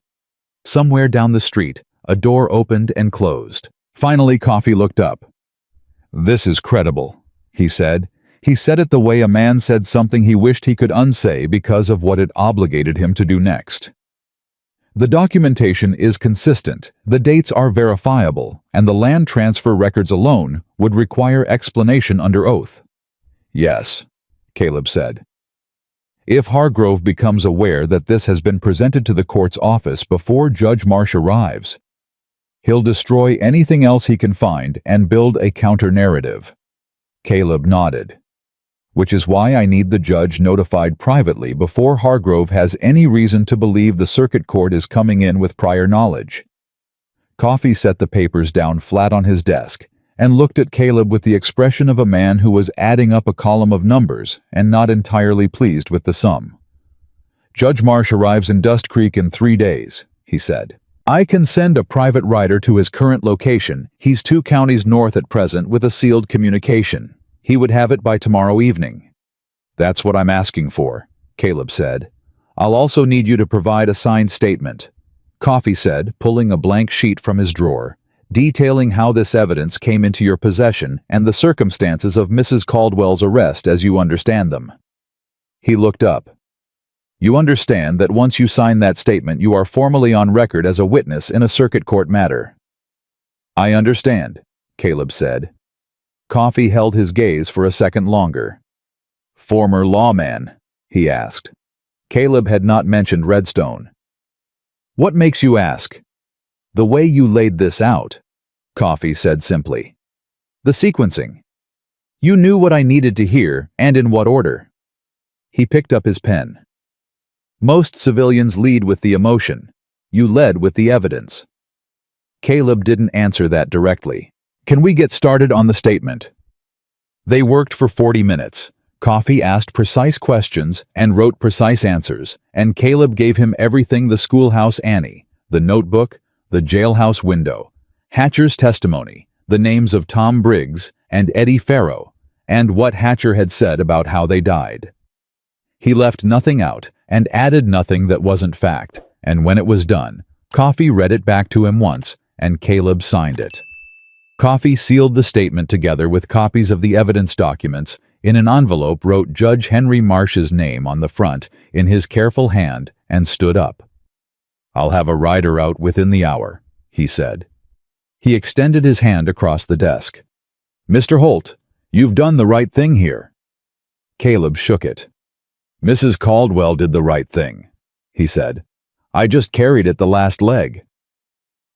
Somewhere down the street, a door opened and closed. Finally, Coffey looked up. This is credible, he said. He said it the way a man said something he wished he could unsay because of what it obligated him to do next. The documentation is consistent, the dates are verifiable, and the land transfer records alone would require explanation under oath. Yes, Caleb said. If Hargrove becomes aware that this has been presented to the court's office before Judge Marsh arrives, he'll destroy anything else he can find and build a counter-narrative. Caleb nodded. Which is why I need the judge notified privately before Hargrove has any reason to believe the circuit court is coming in with prior knowledge. Coffey set the papers down flat on his desk and looked at Caleb with the expression of a man who was adding up a column of numbers and not entirely pleased with the sum. Judge Marsh arrives in Dust Creek in 3 days, he said. I can send a private rider to his current location. He's 2 counties north at present with a sealed communication. He would have it by tomorrow evening. That's what I'm asking for, Caleb said. I'll also need you to provide a signed statement. Coffey said, pulling a blank sheet from his drawer, detailing how this evidence came into your possession and the circumstances of Mrs. Caldwell's arrest as you understand them. He looked up. You understand that once you sign that statement, you are formally on record as a witness in a circuit court matter. I understand, Caleb said. Coffey held his gaze for a second longer. Former lawman, he asked. Caleb had not mentioned Redstone. What makes you ask? The way you laid this out, Coffey said simply. The sequencing. You knew what I needed to hear and in what order. He picked up his pen. Most civilians lead with the emotion. You led with the evidence. Caleb didn't answer that directly. Can we get started on the statement? They worked for 40 minutes. Coffey asked precise questions and wrote precise answers, and Caleb gave him everything: the schoolhouse Annie, the notebook, the jailhouse window, Hatcher's testimony, the names of Tom Briggs and Eddie Farrow, and what Hatcher had said about how they died. He left nothing out and added nothing that wasn't fact, and when it was done, Coffey read it back to him once, and Caleb signed it. Coffey sealed the statement together with copies of the evidence documents in an envelope, wrote Judge Henry Marsh's name on the front in his careful hand, and stood up. I'll have a rider out within the hour, he said. He extended his hand across the desk. Mr. Holt, you've done the right thing here. Caleb shook it. Mrs. Caldwell did the right thing, he said. I just carried it the last leg.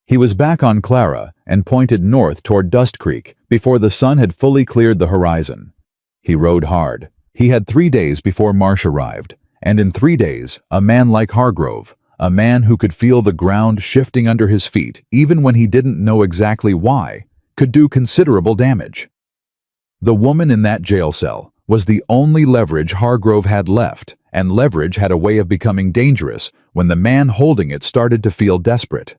He was back on Clara and pointed north toward Dust Creek before the sun had fully cleared the horizon. He rode hard. He had 3 days before Marsh arrived, and in 3 days, a man like Hargrove, a man who could feel the ground shifting under his feet even when he didn't know exactly why, could do considerable damage. The woman in that jail cell was the only leverage Hargrove had left, and leverage had a way of becoming dangerous when the man holding it started to feel desperate.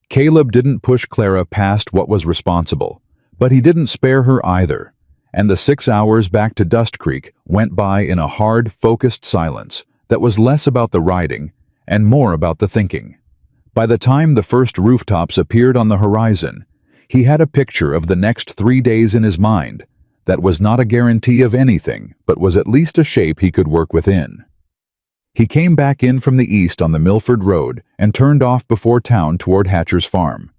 Caleb didn't push Clara past what was responsible, but he didn't spare her either, and the 6 hours back to Dust Creek went by in a hard, focused silence that was less about the riding and more about the thinking. By the time the first rooftops appeared on the horizon, he had a picture of the next 3 days in his mind that was not a guarantee of anything, but was at least a shape he could work within. He came back in from the east on the Milford Road and turned off before town toward Hatcher's farm.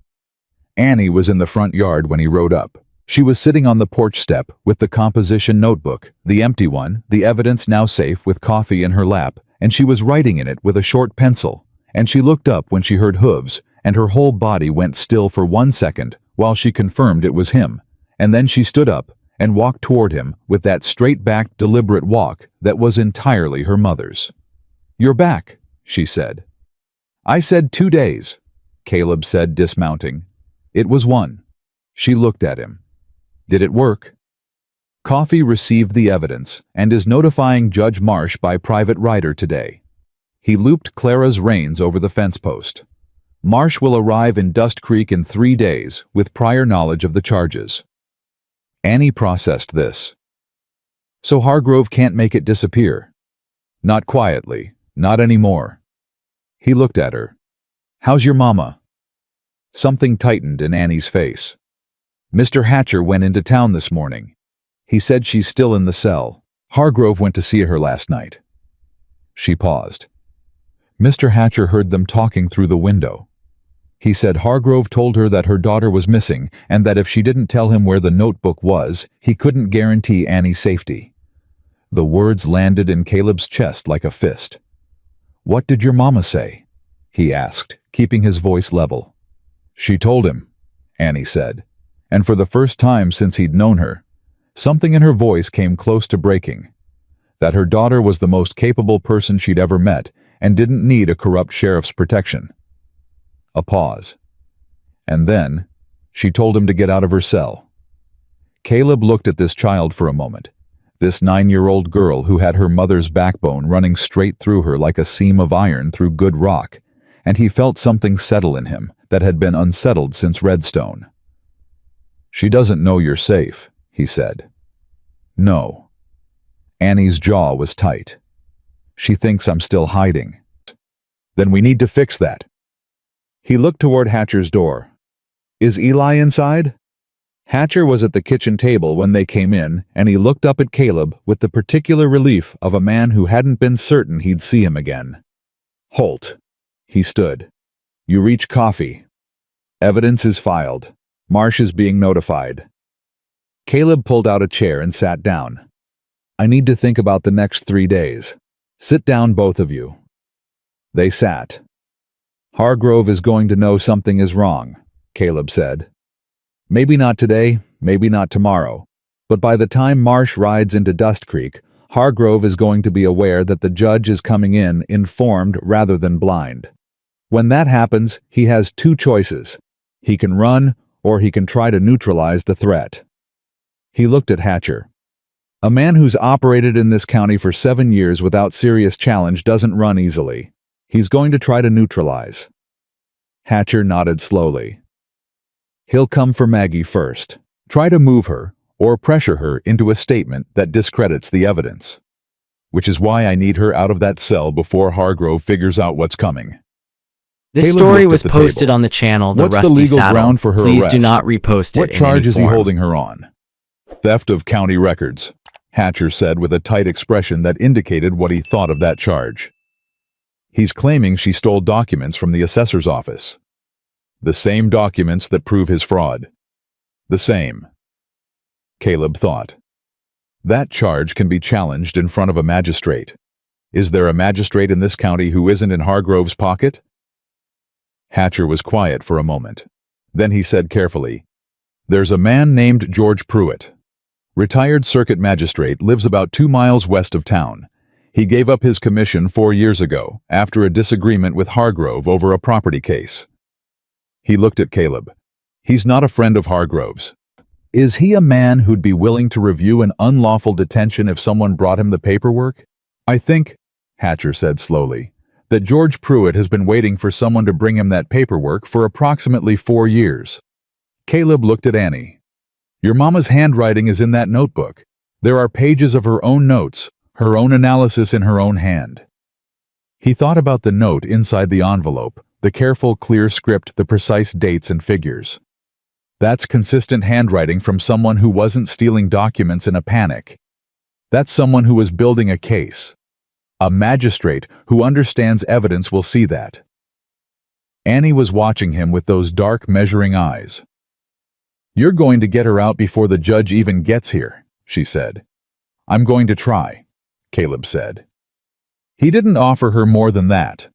Annie was in the front yard when he rode up. She was sitting on the porch step with the composition notebook, the empty one, the evidence now safe, with coffee in her lap, and she was writing in it with a short pencil, and she looked up when she heard hooves, and her whole body went still for 1 second while she confirmed it was him, and then she stood up and walked toward him with that straight-backed, deliberate walk that was entirely her mother's. You're back, she said. I said 2 days, Caleb said, dismounting. It was 1. She looked at him. Did it work? Coffey received the evidence and is notifying Judge Marsh by private rider today. He looped Clara's reins over the fence post. Marsh will arrive in Dust Creek in 3 days with prior knowledge of the charges. Annie processed this. So Hargrove can't make it disappear. Not quietly, not anymore. He looked at her. How's your mama? Something tightened in Annie's face. Mr. Hatcher went into town this morning. He said she's still in the cell. Hargrove went to see her last night. She paused. Mr. Hatcher heard them talking through the window. He said Hargrove told her that her daughter was missing and that if she didn't tell him where the notebook was, he couldn't guarantee Annie's safety. The words landed in Caleb's chest like a fist. What did your mama say? He asked, keeping his voice level. She told him, Annie said, and for the first time since he'd known her, something in her voice came close to breaking, that her daughter was the most capable person she'd ever met and didn't need a corrupt sheriff's protection. A pause. And then, she told him to get out of her cell. Caleb looked at this child for a moment, this 9-year-old girl who had her mother's backbone running straight through her like a seam of iron through good rock, and he felt something settle in him that had been unsettled since Redstone. She doesn't know you're safe, he said. No. Annie's jaw was tight. She thinks I'm still hiding. Then we need to fix that. He looked toward Hatcher's door. Is Eli inside? Hatcher was at the kitchen table when they came in, and he looked up at Caleb with the particular relief of a man who hadn't been certain he'd see him again. "Holt." He stood. "You reach coffee. Evidence is filed. Marsh is being notified." Caleb pulled out a chair and sat down. "I need to think about the next 3 days. Sit down, both of you." They sat. "Hargrove is going to know something is wrong," Caleb said. "Maybe not today, maybe not tomorrow, but by the time Marsh rides into Dust Creek, Hargrove is going to be aware that the judge is coming in informed rather than blind. When that happens, he has 2 choices. He can run, or he can try to neutralize the threat." He looked at Hatcher. "A man who's operated in this county for 7 years without serious challenge doesn't run easily. He's going to try to neutralize." Hatcher nodded slowly. "He'll come for Maggie first. Try to move her, or pressure her into a statement that discredits the evidence. Which is why I need her out of that cell before Hargrove figures out what's coming." This Caleb story looked was at the posted table. on the channel The What's the Rusty legal Saddle. ground for her Please arrest? do not repost it What in charge any is he form. holding her on? "Theft of county records," Hatcher said with a tight expression that indicated what he thought of that charge. "He's claiming she stole documents from the assessor's office. The same documents that prove his fraud. The same." Caleb thought. "That charge can be challenged in front of a magistrate. Is there a magistrate in this county who isn't in Hargrove's pocket?" Hatcher was quiet for a moment. Then he said carefully, "There's a man named George Pruitt. Retired circuit magistrate, lives about 2 miles west of town. He gave up his commission 4 years ago after a disagreement with Hargrove over a property case." He looked at Caleb. "He's not a friend of Hargrove's. Is he a man who'd be willing to review an unlawful detention if someone brought him the paperwork?" "I think," Hatcher said slowly, "that George Pruitt has been waiting for someone to bring him that paperwork for approximately 4 years. Caleb looked at Annie. "Your mama's handwriting is in that notebook. There are pages of her own notes, her own analysis in her own hand." He thought about the note inside the envelope, the careful, clear script, the precise dates and figures. That's consistent handwriting from someone who wasn't stealing documents in a panic. That's someone who was building a case. A magistrate who understands evidence will see that. Annie was watching him with those dark, measuring eyes. "You're going to get her out before the judge even gets here," she said. "I'm going to try," Caleb said. He didn't offer her more than that.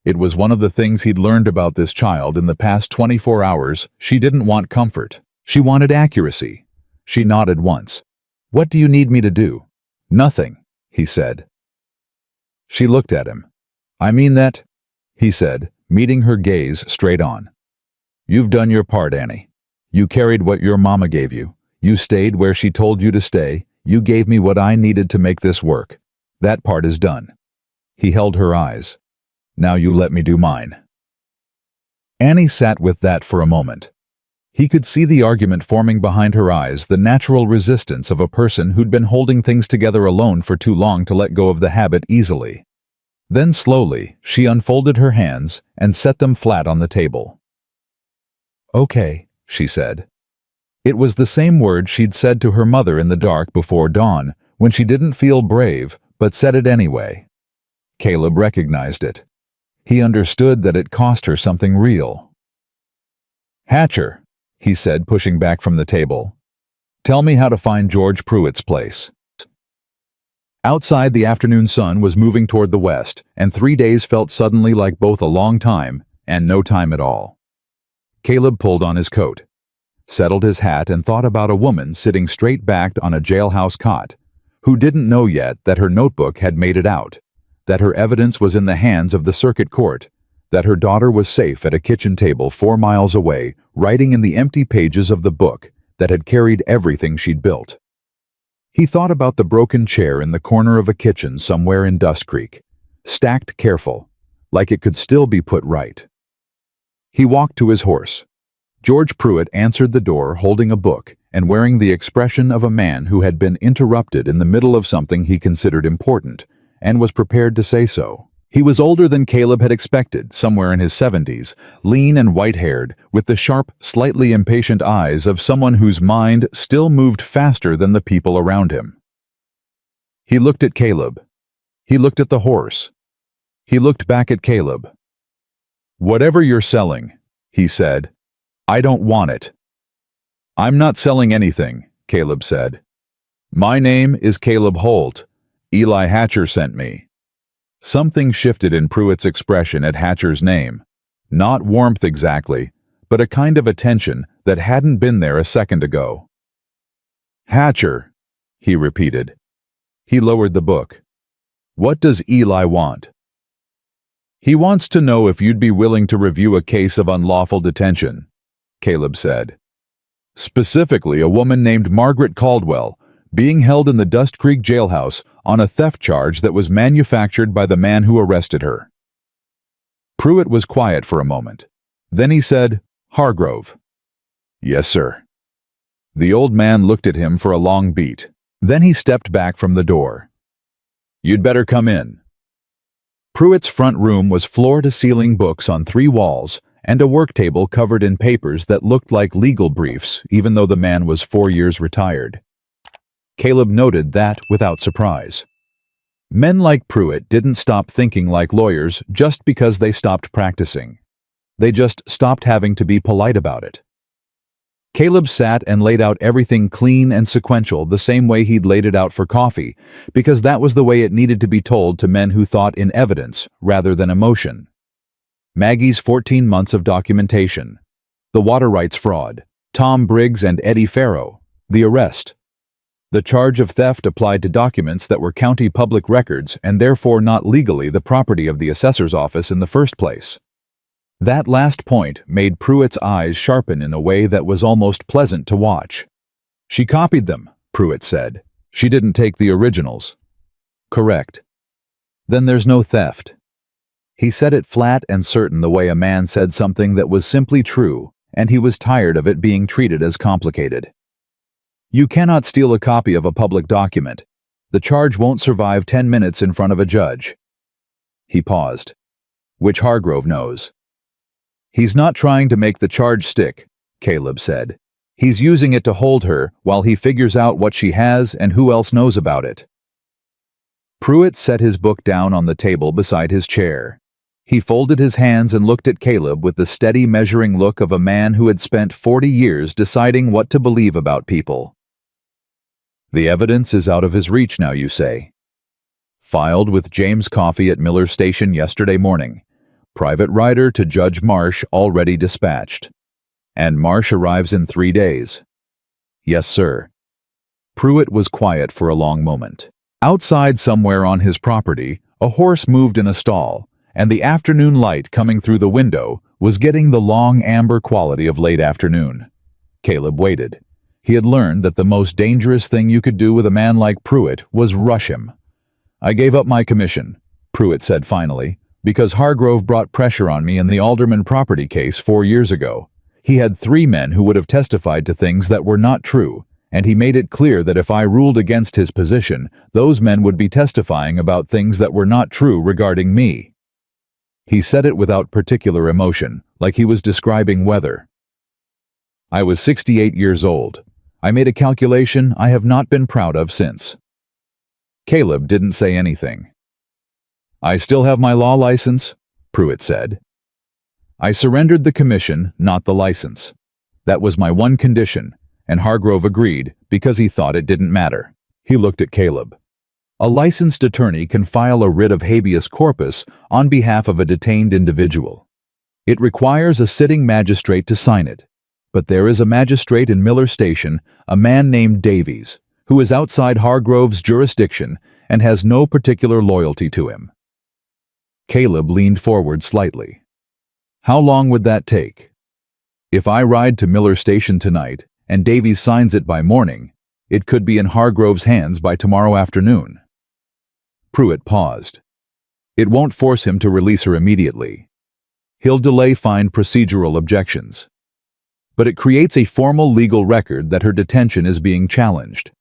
It was one of the things he'd learned about this child in the past 24 hours. She didn't want comfort. She wanted accuracy. She nodded once. "What do you need me to do?" "Nothing," he said. She looked at him. "I mean that," he said, meeting her gaze straight on. "You've done your part, Annie. You carried what your mama gave you. You stayed where she told you to stay. You gave me what I needed to make this work. That part is done." He held her eyes. "Now you let me do mine." Annie sat with that for a moment. He could see the argument forming behind her eyes, the natural resistance of a person who'd been holding things together alone for too long to let go of the habit easily. Then slowly, she unfolded her hands and set them flat on the table. "Okay," she said. It was the same word she'd said to her mother in the dark before dawn, when she didn't feel brave, but said it anyway. Caleb recognized it. He understood that it cost her something real. "Hatcher," he said, pushing back from the table. "Tell me how to find George Pruitt's place." Outside, the afternoon sun was moving toward the west, and 3 days felt suddenly like both a long time and no time at all. Caleb pulled on his coat, settled his hat, and thought about a woman sitting straight-backed on a jailhouse cot, who didn't know yet that her notebook had made it out, that her evidence was in the hands of the circuit court, that her daughter was safe at a kitchen table 4 miles away, writing in the empty pages of the book that had carried everything she'd built. He thought about the broken chair in the corner of a kitchen somewhere in Dust Creek, stacked careful, like it could still be put right. He walked to his horse. George Pruitt answered the door holding a book and wearing the expression of a man who had been interrupted in the middle of something he considered important, and was prepared to say so. He was older than Caleb had expected, somewhere in his 70s, lean and white-haired, with the sharp, slightly impatient eyes of someone whose mind still moved faster than the people around him. He looked at Caleb. He looked at the horse. He looked back at Caleb. "Whatever you're selling," he said, "I don't want it." "I'm not selling anything," Caleb said. "My name is Caleb Holt. Eli Hatcher sent me." Something shifted in Pruitt's expression at Hatcher's name. Not warmth exactly, but a kind of attention that hadn't been there a second ago. "Hatcher," he repeated. He lowered the book. "What does Eli want?" "He wants to know if you'd be willing to review a case of unlawful detention," Caleb said. "Specifically, a woman named Margaret Caldwell, being held in the Dust Creek jailhouse on a theft charge that was manufactured by the man who arrested her." Pruitt was quiet for a moment. Then he said, "Hargrove." "Yes, sir." The old man looked at him for a long beat. Then he stepped back from the door. "You'd better come in." Pruitt's front room was floor-to-ceiling books on 3 walls and a work table covered in papers that looked like legal briefs, even though the man was 4 years retired. Caleb noted that without surprise. Men like Pruitt didn't stop thinking like lawyers just because they stopped practicing. They just stopped having to be polite about it. Caleb sat and laid out everything clean and sequential the same way he'd laid it out for coffee, because that was the way it needed to be told to men who thought in evidence rather than emotion. Maggie's 14 months of documentation, the water rights fraud, Tom Briggs and Eddie Farrow, the arrest. The charge of theft applied to documents that were county public records and therefore not legally the property of the assessor's office in the first place. That last point made Pruitt's eyes sharpen in a way that was almost pleasant to watch. "She copied them," Pruitt said. "She didn't take the originals." "Correct." "Then there's no theft." He said it flat and certain, the way a man said something that was simply true, and he was tired of it being treated as complicated. "You cannot steal a copy of a public document. The charge won't survive 10 minutes in front of a judge." He paused. "Which Hargrove knows." "He's not trying to make the charge stick," Caleb said. "He's using it to hold her while he figures out what she has and who else knows about it." Pruitt set his book down on the table beside his chair. He folded his hands and looked at Caleb with the steady, measuring look of a man who had spent 40 years deciding what to believe about people. "The evidence is out of his reach now, you say?" "Filed with James Coffey at Miller Station yesterday morning. Private rider to Judge Marsh already dispatched. And Marsh arrives in 3 days." "Yes, sir." Pruitt was quiet for a long moment. Outside somewhere on his property, a horse moved in a stall, and the afternoon light coming through the window was getting the long amber quality of late afternoon. Caleb waited. He had learned that the most dangerous thing you could do with a man like Pruitt was rush him. "I gave up my commission," Pruitt said finally, "because Hargrove brought pressure on me in the Alderman property case 4 years ago. He had 3 men who would have testified to things that were not true, and he made it clear that if I ruled against his position, those men would be testifying about things that were not true regarding me." He said it without particular emotion, like he was describing weather. "I was 68 years old. I made a calculation I have not been proud of since." Caleb didn't say anything. "I still have my law license," Pruitt said. "I surrendered the commission, not the license. That was my one condition, and Hargrove agreed because he thought it didn't matter." He looked at Caleb. "A licensed attorney can file a writ of habeas corpus on behalf of a detained individual. It requires a sitting magistrate to sign it. But there is a magistrate in Miller Station, a man named Davies, who is outside Hargrove's jurisdiction and has no particular loyalty to him." Caleb leaned forward slightly. "How long would that take?" "If I ride to Miller Station tonight and Davies signs it by morning, it could be in Hargrove's hands by tomorrow afternoon." Pruitt paused. "It won't force him to release her immediately. He'll delay fine procedural objections. But it creates a formal legal record that her detention is being challenged.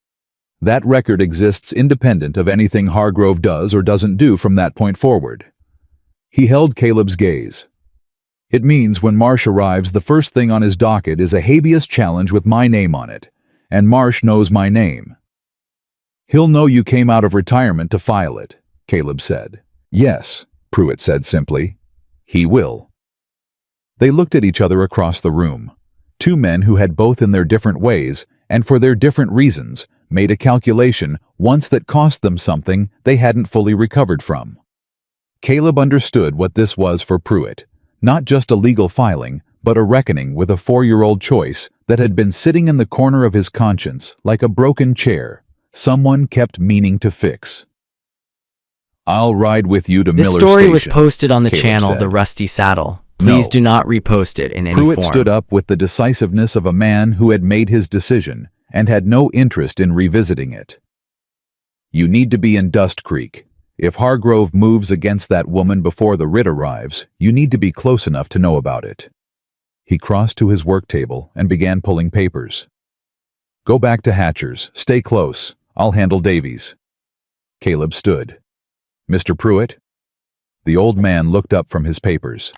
That record exists independent of anything Hargrove does or doesn't do from that point forward. He held Caleb's gaze. It means when Marsh arrives, the first thing on his docket is a habeas challenge with my name on it, and Marsh knows my name. He'll know you came out of retirement to file it, Caleb said. Yes, Pruitt said simply. He will. They looked at each other across the room. Two men who had both in their different ways, and for their different reasons, made a calculation once that cost them something they hadn't fully recovered from. Caleb understood what this was for Pruitt, not just a legal filing, but a reckoning with a 4-year-old choice that had been sitting in the corner of his conscience like a broken chair, someone kept meaning to fix. I'll ride with you to Miller This Station, story was posted on the Caleb channel said. The Rusty Saddle. Please No. do not repost it in any Pruitt form. stood up with the decisiveness of a man who had made his decision and had no interest in revisiting it. You need to be in Dust Creek. If Hargrove moves against that woman before the writ arrives, you need to be close enough to know about it. He crossed to his work table and began pulling papers. Go back to Hatcher's. Stay close. I'll handle Davies. Caleb stood. Mr. Pruitt? The old man looked up from his papers.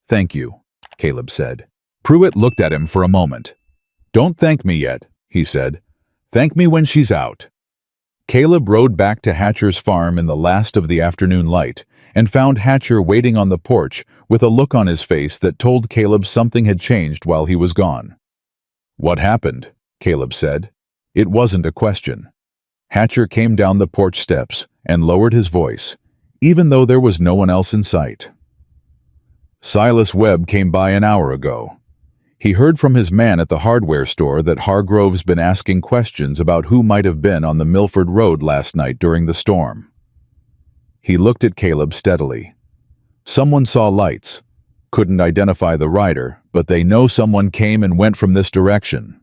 Thank you, Caleb said. Pruitt looked at him for a moment. Don't thank me yet, he said. Thank me when she's out. Caleb rode back to Hatcher's farm in the last of the afternoon light and found Hatcher waiting on the porch with a look on his face that told Caleb something had changed while he was gone. What happened? Caleb said. It wasn't a question. Hatcher came down the porch steps and lowered his voice, even though there was no one else in sight. Silas Webb came by an hour ago. He heard from his man at the hardware store that Hargrove's been asking questions about who might have been on the Milford Road last night during the storm. He looked at Caleb steadily. Someone saw lights. Couldn't identify the rider, but they know someone came and went from this direction.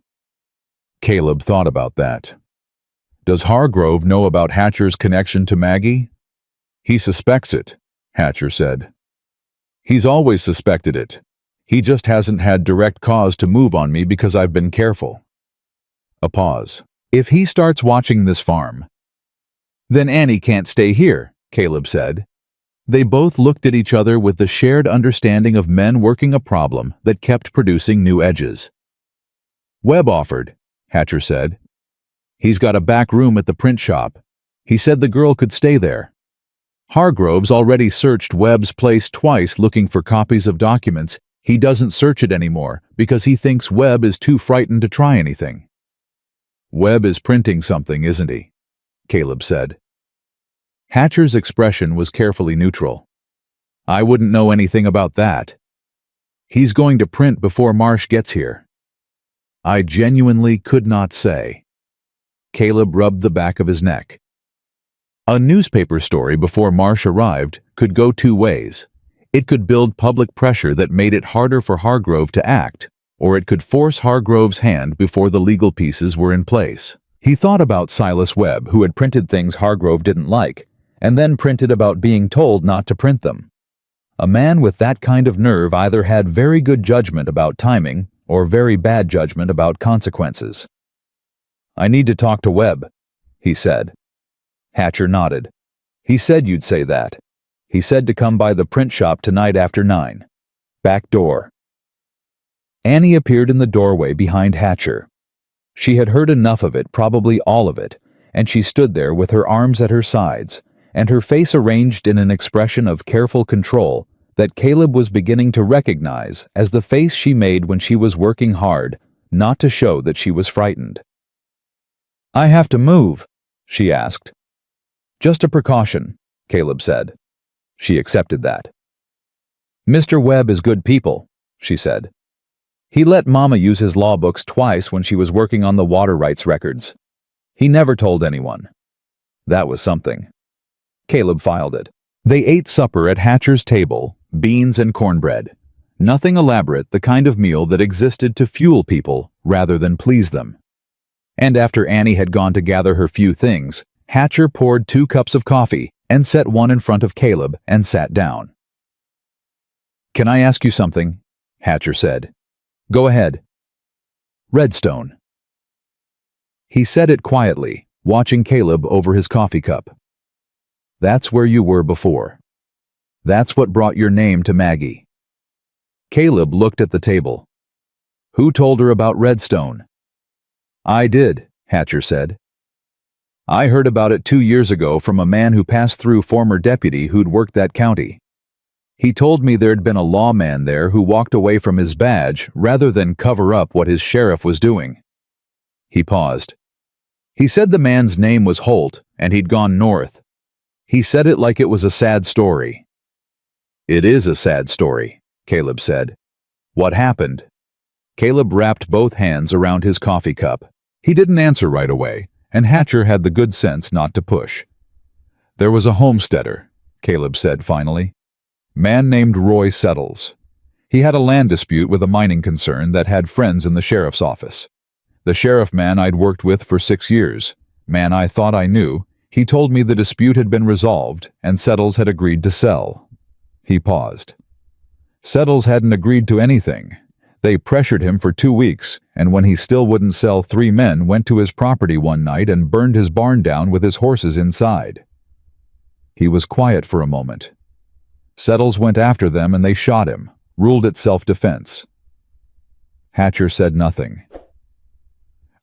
Caleb thought about that. Does Hargrove know about Hatcher's connection to Maggie? He suspects it, Hatcher said. He's always suspected it. He just hasn't had direct cause to move on me because I've been careful. A pause. If he starts watching this farm, then Annie can't stay here, Caleb said. They both looked at each other with the shared understanding of men working a problem that kept producing new edges. Webb offered, Hatcher said. He's got a back room at the print shop. He said the girl could stay there. Hargrove's already searched Webb's place twice looking for copies of documents. He doesn't search it anymore because he thinks Webb is too frightened to try anything. Webb is printing something, isn't he? Caleb said. Hatcher's expression was carefully neutral. I wouldn't know anything about that. He's going to print before Marsh gets here. I genuinely could not say. Caleb rubbed the back of his neck. A newspaper story before Marsh arrived could go two ways. It could build public pressure that made it harder for Hargrove to act, or it could force Hargrove's hand before the legal pieces were in place. He thought about Silas Webb, who had printed things Hargrove didn't like, and then printed about being told not to print them. A man with that kind of nerve either had very good judgment about timing or very bad judgment about consequences. I need to talk to Webb, he said. Hatcher nodded. He said you'd say that. He said to come by the print shop tonight after 9. Back door. Annie appeared in the doorway behind Hatcher. She had heard enough of it, probably all of it, and she stood there with her arms at her sides, and her face arranged in an expression of careful control that Caleb was beginning to recognize as the face she made when she was working hard, not to show that she was frightened. I have to move, she asked. Just a precaution, Caleb said. She accepted that. Mr. Webb is good people, she said. He let Mama use his law books twice when she was working on the water rights records. He never told anyone. That was something. Caleb filed it. They ate supper at Hatcher's table, beans and cornbread. Nothing elaborate, the kind of meal that existed to fuel people rather than please them. And after Annie had gone to gather her few things, Hatcher poured 2 cups of coffee and set one in front of Caleb and sat down. Can I ask you something? Hatcher said. Go ahead. Redstone. He said it quietly, watching Caleb over his coffee cup. That's where you were before. That's what brought your name to Maggie." Caleb looked at the table. "Who told her about Redstone?" "I did," Hatcher said. "I heard about it 2 years ago from a man who passed through former deputy who'd worked that county. He told me there'd been a lawman there who walked away from his badge rather than cover up what his sheriff was doing." He paused. "He said the man's name was Holt, and he'd gone north. He said it like it was a sad story." "It is a sad story," Caleb said. "What happened?" Caleb wrapped both hands around his coffee cup. He didn't answer right away, and Hatcher had the good sense not to push. "There was a homesteader," Caleb said finally. "Man named Roy Settles. He had a land dispute with a mining concern that had friends in the sheriff's office. The sheriff man I'd worked with for 6 years, man I thought I knew, he told me the dispute had been resolved and Settles had agreed to sell." He paused. "Settles hadn't agreed to anything. They pressured him for 2 weeks, and when he still wouldn't sell, 3 men went to his property one night and burned his barn down with his horses inside." He was quiet for a moment. "Settles went after them and they shot him, ruled it self-defense." Hatcher said nothing.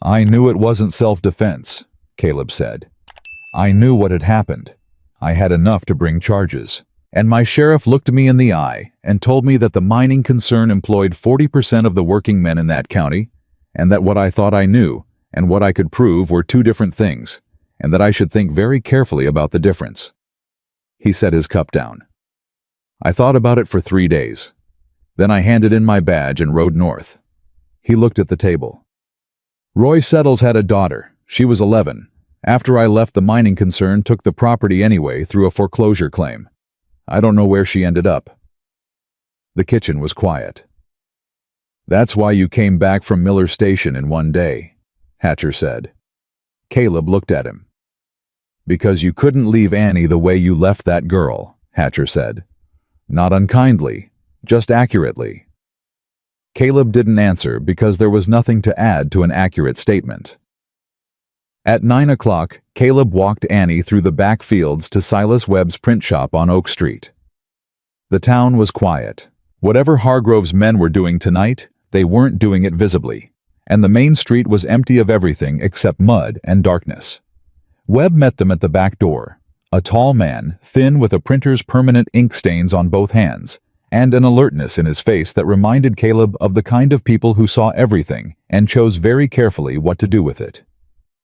"I knew it wasn't self-defense," Caleb said. "I knew what had happened. I had enough to bring charges. And my sheriff looked me in the eye and told me that the mining concern employed 40% of the working men in that county, and that what I thought I knew and what I could prove were 2 different things, and that I should think very carefully about the difference." He set his cup down. "I thought about it for 3 days. Then I handed in my badge and rode north." He looked at the table. "Roy Settles had a daughter. She was 11. After I left, the mining concern took the property anyway through a foreclosure claim. I don't know where she ended up." The kitchen was quiet. "That's why you came back from Miller Station in 1 day," Hatcher said. Caleb looked at him. "Because you couldn't leave Annie the way you left that girl," Hatcher said. "Not unkindly, just accurately." Caleb didn't answer because there was nothing to add to an accurate statement. At 9 o'clock, Caleb walked Annie through the back fields to Silas Webb's print shop on Oak Street. The town was quiet. Whatever Hargrove's men were doing tonight, they weren't doing it visibly, and the main street was empty of everything except mud and darkness. Webb met them at the back door, a tall man, thin with a printer's permanent ink stains on both hands, and an alertness in his face that reminded Caleb of the kind of people who saw everything and chose very carefully what to do with it.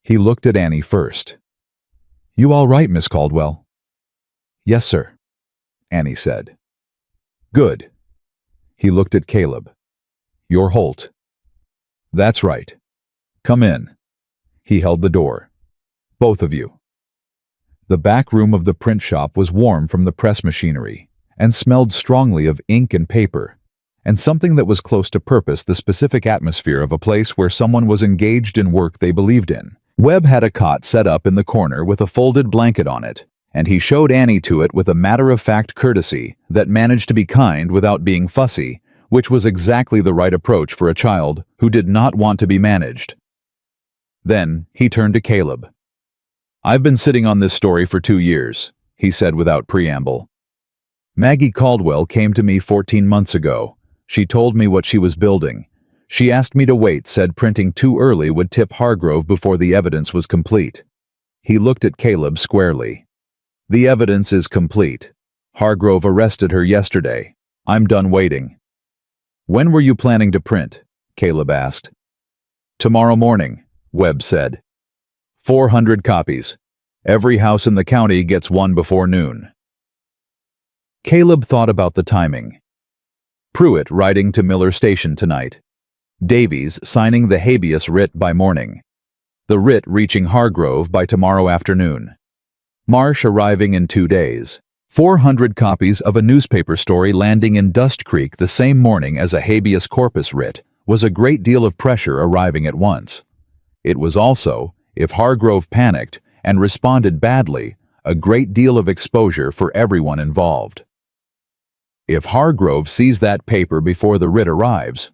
He looked at Annie first. "You all right, Miss Caldwell?" "Yes, sir," Annie said. "Good." He looked at Caleb. "You're Holt." "That's right. Come in." He held the door. "Both of you." The back room of the print shop was warm from the press machinery and smelled strongly of ink and paper, and something that was close to purpose, the specific atmosphere of a place where someone was engaged in work they believed in. Webb had a cot set up in the corner with a folded blanket on it, and he showed Annie to it with a matter-of-fact courtesy that managed to be kind without being fussy, which was exactly the right approach for a child who did not want to be managed. Then he turned to Caleb. "I've been sitting on this story for 2 years, he said without preamble. "Maggie Caldwell came to me 14 months ago. She told me what she was building. She asked me to wait, said printing too early would tip Hargrove before the evidence was complete." He looked at Caleb squarely. "The evidence is complete. Hargrove arrested her yesterday. I'm done waiting." "When were you planning to print?" Caleb asked. "Tomorrow morning," Webb said. 400 copies. Every house in the county gets one before noon." Caleb thought about the timing. Pruitt riding to Miller Station tonight. Davies signing the habeas writ by morning. The writ reaching Hargrove by tomorrow afternoon. Marsh arriving in 2 days. 400 copies of a newspaper story landing in Dust Creek the same morning as a habeas corpus writ was a great deal of pressure arriving at once. It was also, if Hargrove panicked and responded badly, a great deal of exposure for everyone involved. "If Hargrove sees that paper before the writ arrives,"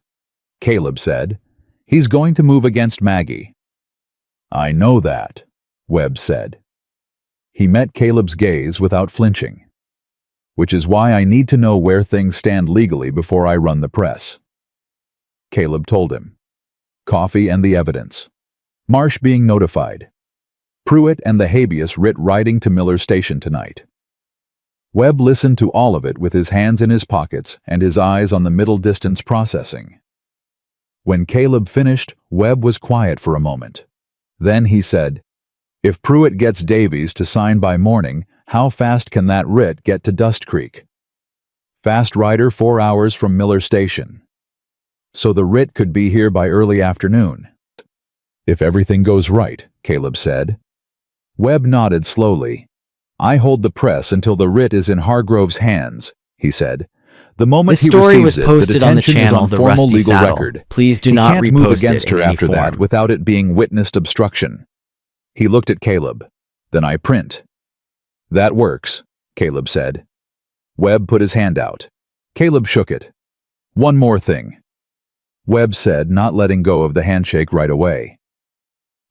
Caleb said, "he's going to move against Maggie." "I know that," Webb said. He met Caleb's gaze without flinching. which is why I need to know where things stand legally before I run the press. Caleb told him. Coffee and the evidence. Marsh being notified. Pruitt and the habeas writ riding to Miller's station tonight. Webb listened to all of it with his hands in his pockets and his eyes on the middle distance processing. When Caleb finished, Webb was quiet for a moment. Then he said, "If Pruitt gets Davies to sign by morning, how fast can that writ get to Dust Creek?" "Fast rider 4 hours from Miller Station. So the writ could be here by early afternoon." "If everything goes right," Caleb said. Webb nodded slowly. "I hold the press until the writ is in Hargrove's hands," he said. "The moment This he story receives was it, posted the on the detention is channel on The formal Rusty legal Saddle. record. Please do He not can't move repost against it her in any after that form. without it being witnessed obstruction." He looked at Caleb. "Then I print." "That works," Caleb said. Webb put his hand out. Caleb shook it. "One more thing," Webb said, not letting go of the handshake right away.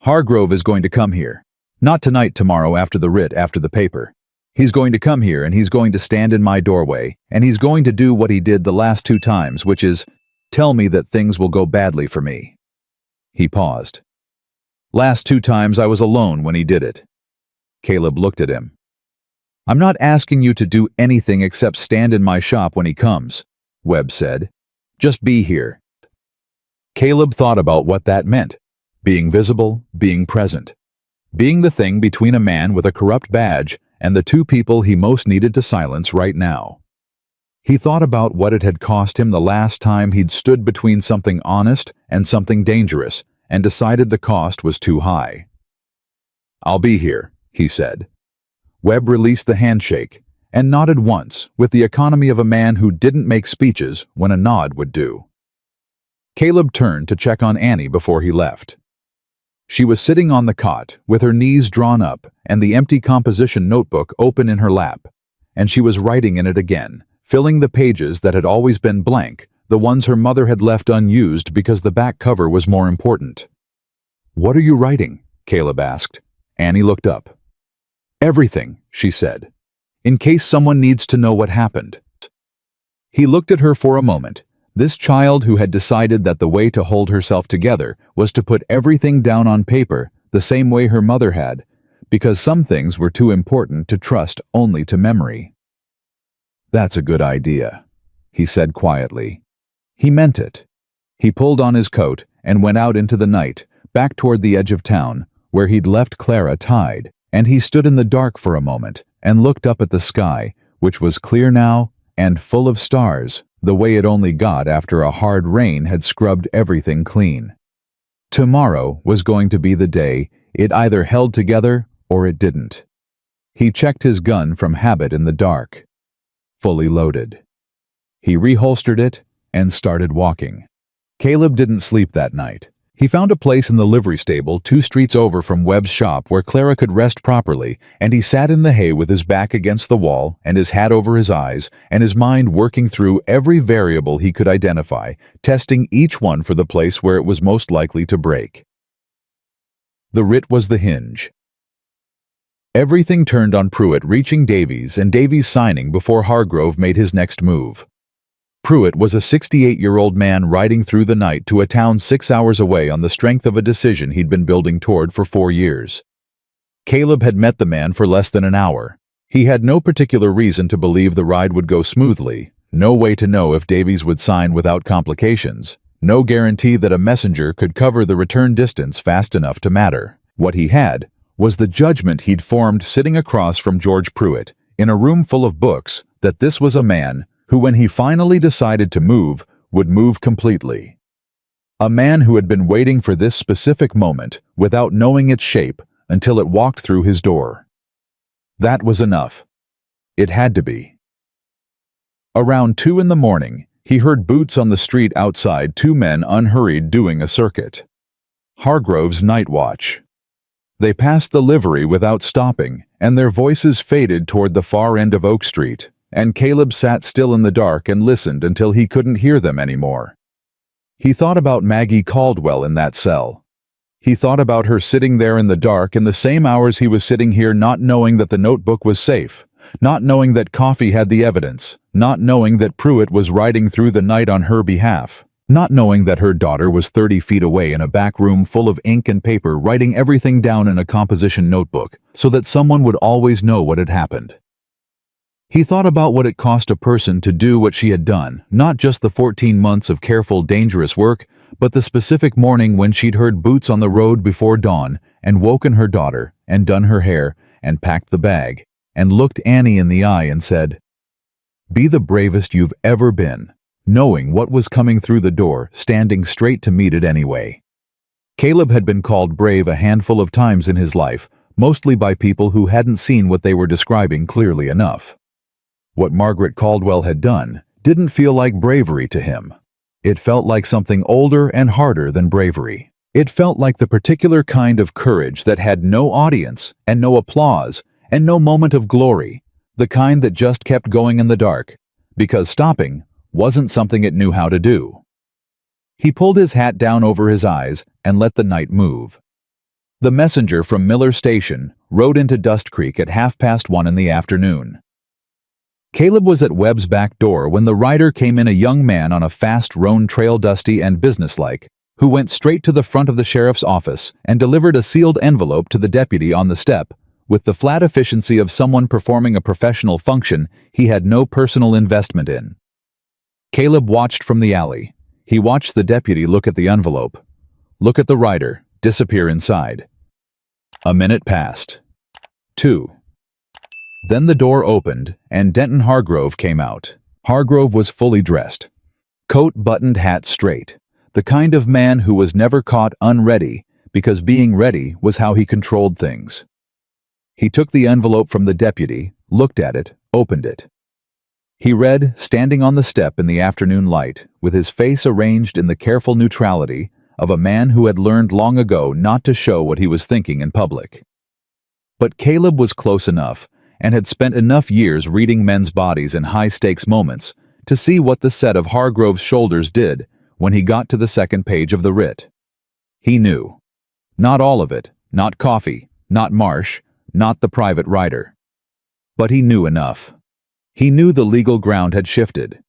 "Hargrove is going to come here. Not tonight, tomorrow after the writ, after the paper. He's going to come here and he's going to stand in my doorway, and he's going to do what he did the last 2 times, which is tell me that things will go badly for me." He paused. "Last 2 times I was alone when he did it." Caleb looked at him. "I'm not asking you to do anything except stand in my shop when he comes," Webb said. "Just be here." Caleb thought about what that meant. Being visible, being present. Being the thing between a man with a corrupt badge and the 2 people he most needed to silence right now. He thought about what it had cost him the last time he'd stood between something honest and something dangerous, and decided the cost was too high. "I'll be here," he said. Webb released the handshake and nodded once with the economy of a man who didn't make speeches when a nod would do. Caleb turned to check on Annie before he left. She was sitting on the cot with her knees drawn up and the empty composition notebook open in her lap, and she was writing in it again, filling the pages that had always been blank, the ones her mother had left unused because the back cover was more important. "What are you writing?" Caleb asked. Annie looked up. "Everything," she said, "in case someone needs to know what happened." He looked at her for a moment. This child who had decided that the way to hold herself together was to put everything down on paper the same way her mother had, because some things were too important to trust only to memory. "That's a good idea," he said quietly. He meant it. He pulled on his coat and went out into the night, back toward the edge of town, where he'd left Clara tied, and he stood in the dark for a moment and looked up at the sky, which was clear now and full of stars, the way it only got after a hard rain had scrubbed everything clean. Tomorrow was going to be the day it either held together or it didn't. He checked his gun from habit in the dark. Fully loaded. He reholstered it and started walking. Caleb didn't sleep that night. He found a place in the livery stable 2 streets over from Webb's shop where Clara could rest properly, and he sat in the hay with his back against the wall and his hat over his eyes and his mind working through every variable he could identify, testing each one for the place where it was most likely to break. The writ was the hinge. Everything turned on Pruitt reaching Davies and Davies signing before Hargrove made his next move. Pruitt was a 68-year-old man riding through the night to a town 6 hours away on the strength of a decision he'd been building toward for 4 years. Caleb had met the man for less than an hour. He had no particular reason to believe the ride would go smoothly, no way to know if Davies would sign without complications, no guarantee that a messenger could cover the return distance fast enough to matter. What he had was the judgment he'd formed sitting across from George Pruitt, in a room full of books, that this was a man who, when he finally decided to move, would move completely. A man who had been waiting for this specific moment without knowing its shape until it walked through his door. That was enough. It had to be. Around 2 in the morning, he heard boots on the street outside, 2 men unhurried doing a circuit. Hargrove's night watch. They passed the livery without stopping, and their voices faded toward the far end of Oak Street, and Caleb sat still in the dark and listened until he couldn't hear them anymore. He thought about Maggie Caldwell in that cell. He thought about her sitting there in the dark in the same hours he was sitting here, not knowing that the notebook was safe, not knowing that Coffee had the evidence, not knowing that Pruitt was riding through the night on her behalf, not knowing that her daughter was 30 feet away in a back room full of ink and paper writing everything down in a composition notebook so that someone would always know what had happened. He thought about what it cost a person to do what she had done, not just the 14 months of careful, dangerous work, but the specific morning when she'd heard boots on the road before dawn and woken her daughter and done her hair and packed the bag and looked Annie in the eye and said, "Be the bravest you've ever been," knowing what was coming through the door, standing straight to meet it anyway. Caleb had been called brave a handful of times in his life, mostly by people who hadn't seen what they were describing clearly enough. What Margaret Caldwell had done didn't feel like bravery to him. It felt like something older and harder than bravery. It felt like the particular kind of courage that had no audience and no applause and no moment of glory, the kind that just kept going in the dark, because stopping wasn't something it knew how to do. He pulled his hat down over his eyes and let the night move. The messenger from Miller Station rode into Dust Creek at 1:30 in the afternoon. Caleb was at Webb's back door when the rider came in, a young man on a fast roan trail, dusty and businesslike, who went straight to the front of the sheriff's office and delivered a sealed envelope to the deputy on the step, with the flat efficiency of someone performing a professional function he had no personal investment in. Caleb watched from the alley. He watched the deputy look at the envelope, look at the rider, disappear inside. A minute passed. 2. Then the door opened, and Denton Hargrove came out. Hargrove was fully dressed. Coat buttoned, hat straight. The kind of man who was never caught unready, because being ready was how he controlled things. He took the envelope from the deputy, looked at it, opened it. He read, standing on the step in the afternoon light, with his face arranged in the careful neutrality of a man who had learned long ago not to show what he was thinking in public. But Caleb was close enough, and had spent enough years reading men's bodies in high-stakes moments to see what the set of Hargrove's shoulders did when he got to the second page of the writ. He knew. Not all of it, not Coffee, not Marsh, not the private rider. But he knew enough. He knew the legal ground had shifted.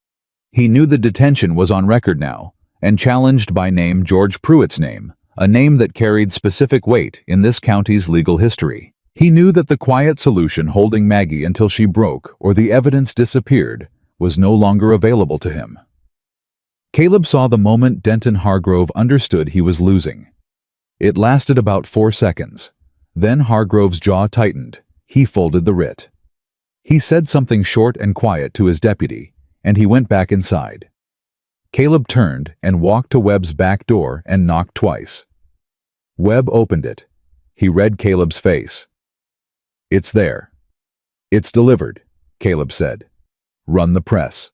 He knew the detention was on record now, and challenged by name George Pruitt's name, a name that carried specific weight in this county's legal history. He knew that the quiet solution holding Maggie until she broke or the evidence disappeared was no longer available to him. Caleb saw the moment Denton Hargrove understood he was losing. It lasted about 4 seconds. Then Hargrove's jaw tightened. He folded the writ. He said something short and quiet to his deputy, and he went back inside. Caleb turned and walked to Webb's back door and knocked twice. Webb opened it. He read Caleb's face. "It's there. It's delivered," Caleb said. "Run the press."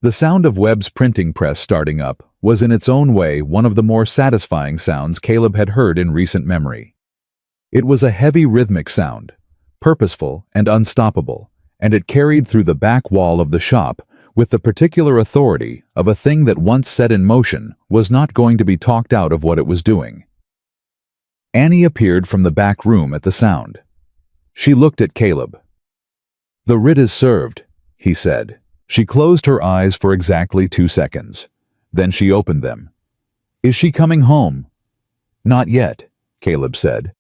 The sound of Webb's printing press starting up was in its own way one of the more satisfying sounds Caleb had heard in recent memory. It was a heavy rhythmic sound, purposeful and unstoppable, and it carried through the back wall of the shop with the particular authority of a thing that once set in motion was not going to be talked out of what it was doing. Annie appeared from the back room at the sound. She looked at Caleb. "The writ is served," he said. She closed her eyes for exactly 2 seconds. Then she opened them. "Is she coming home?" "Not yet," Caleb said.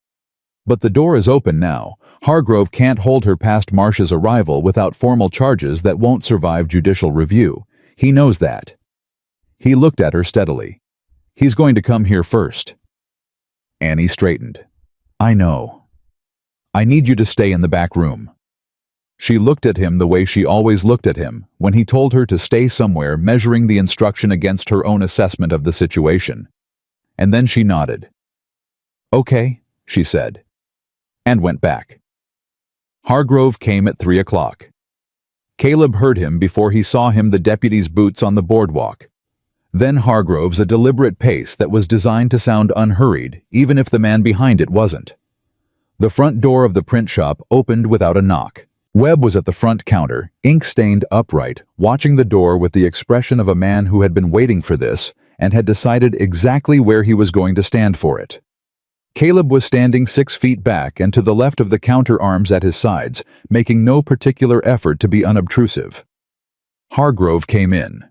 "But the door is open now. Hargrove can't hold her past Marsh's arrival without formal charges that won't survive judicial review. He knows that." He looked at her steadily. "He's going to come here first." Annie straightened. "I know. I need you to stay in the back room." She looked at him the way she always looked at him when he told her to stay somewhere, measuring the instruction against her own assessment of the situation. And then she nodded. "Okay," she said, and went back. Hargrove came at 3 o'clock. Caleb heard him before he saw him, the deputy's boots on the boardwalk. Then Hargrove's, a deliberate pace that was designed to sound unhurried, even if the man behind it wasn't. The front door of the print shop opened without a knock. Webb was at the front counter, ink-stained upright, watching the door with the expression of a man who had been waiting for this and had decided exactly where he was going to stand for it. Caleb was standing 6 feet back and to the left of the counter, arms at his sides, making no particular effort to be unobtrusive. Hargrove came in.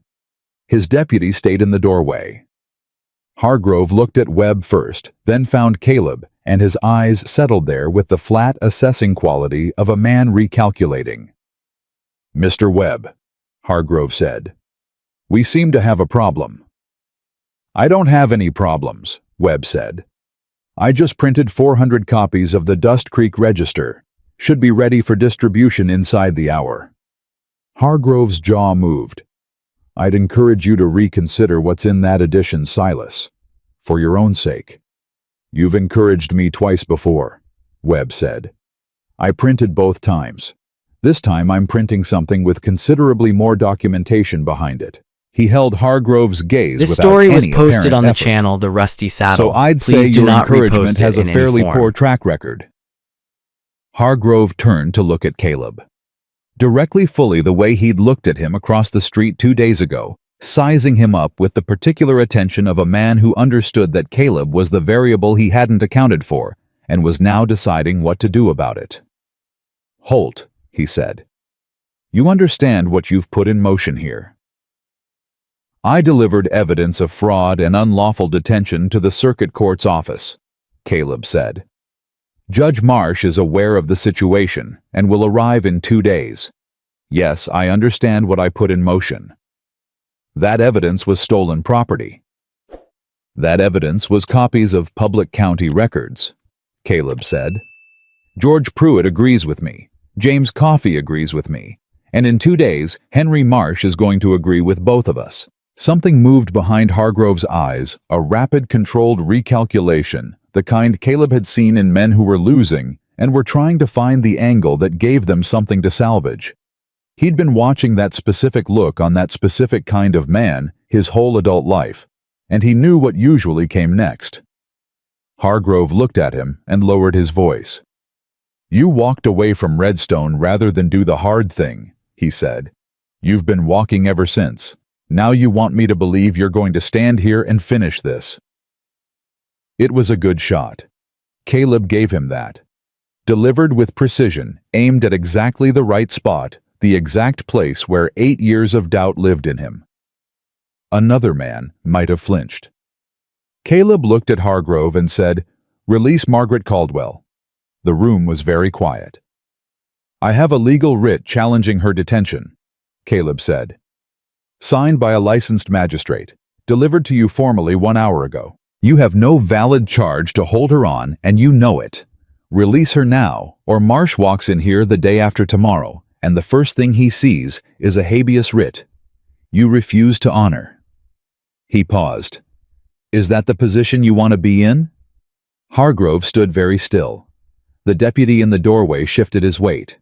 His deputy stayed in the doorway. Hargrove looked at Webb first, then found Caleb, and his eyes settled there with the flat, assessing quality of a man recalculating. "Mr. Webb," Hargrove said, "we seem to have a problem." "I don't have any problems," Webb said. "I just printed 400 copies of the Dust Creek Register. Should be ready for distribution inside the hour." Hargrove's jaw moved. "I'd encourage you to reconsider what's in that edition, Silas. For your own sake." "You've encouraged me twice before," Webb said. "I printed both times. This time I'm printing something with considerably more documentation behind it." He held Hargrove's gaze This without story was any posted apparent on the effort. channel The Rusty Saddle. "So I'd Please say do your not encouragement repost has it a in any fairly form. poor track record." Hargrove turned to look at Caleb. Directly fully the way he'd looked at him across the street 2 days ago, sizing him up with the particular attention of a man who understood that Caleb was the variable he hadn't accounted for, and was now deciding what to do about it. "Holt," he said, "you understand what you've put in motion here." "I delivered evidence of fraud and unlawful detention to the circuit court's office," Caleb said. "Judge Marsh is aware of the situation and will arrive in 2 days. Yes, I understand what I put in motion. That evidence was stolen property. That evidence was copies of public county records," Caleb said. "George Pruitt agrees with me. James Coffey agrees with me. And in 2 days, Henry Marsh is going to agree with both of us." Something moved behind Hargrove's eyes, a rapid, controlled recalculation, the kind Caleb had seen in men who were losing and were trying to find the angle that gave them something to salvage. He'd been watching that specific look on that specific kind of man his whole adult life, and he knew what usually came next. Hargrove looked at him and lowered his voice. "You walked away from Redstone rather than do the hard thing," he said. "You've been walking ever since. Now you want me to believe you're going to stand here and finish this." It was a good shot. Caleb gave him that. Delivered with precision, aimed at exactly the right spot, the exact place where 8 years of doubt lived in him. Another man might have flinched. Caleb looked at Hargrove and said, "Release Margaret Caldwell." The room was very quiet. "I have a legal writ challenging her detention," Caleb said. "Signed by a licensed magistrate, delivered to you formally 1 hour ago. You have no valid charge to hold her on, and you know it. Release her now, or Marsh walks in here the day after tomorrow, and the first thing he sees is a habeas writ. You refuse to honor." He paused. "Is that the position you want to be in?" Hargrove stood very still. The deputy in the doorway shifted his weight.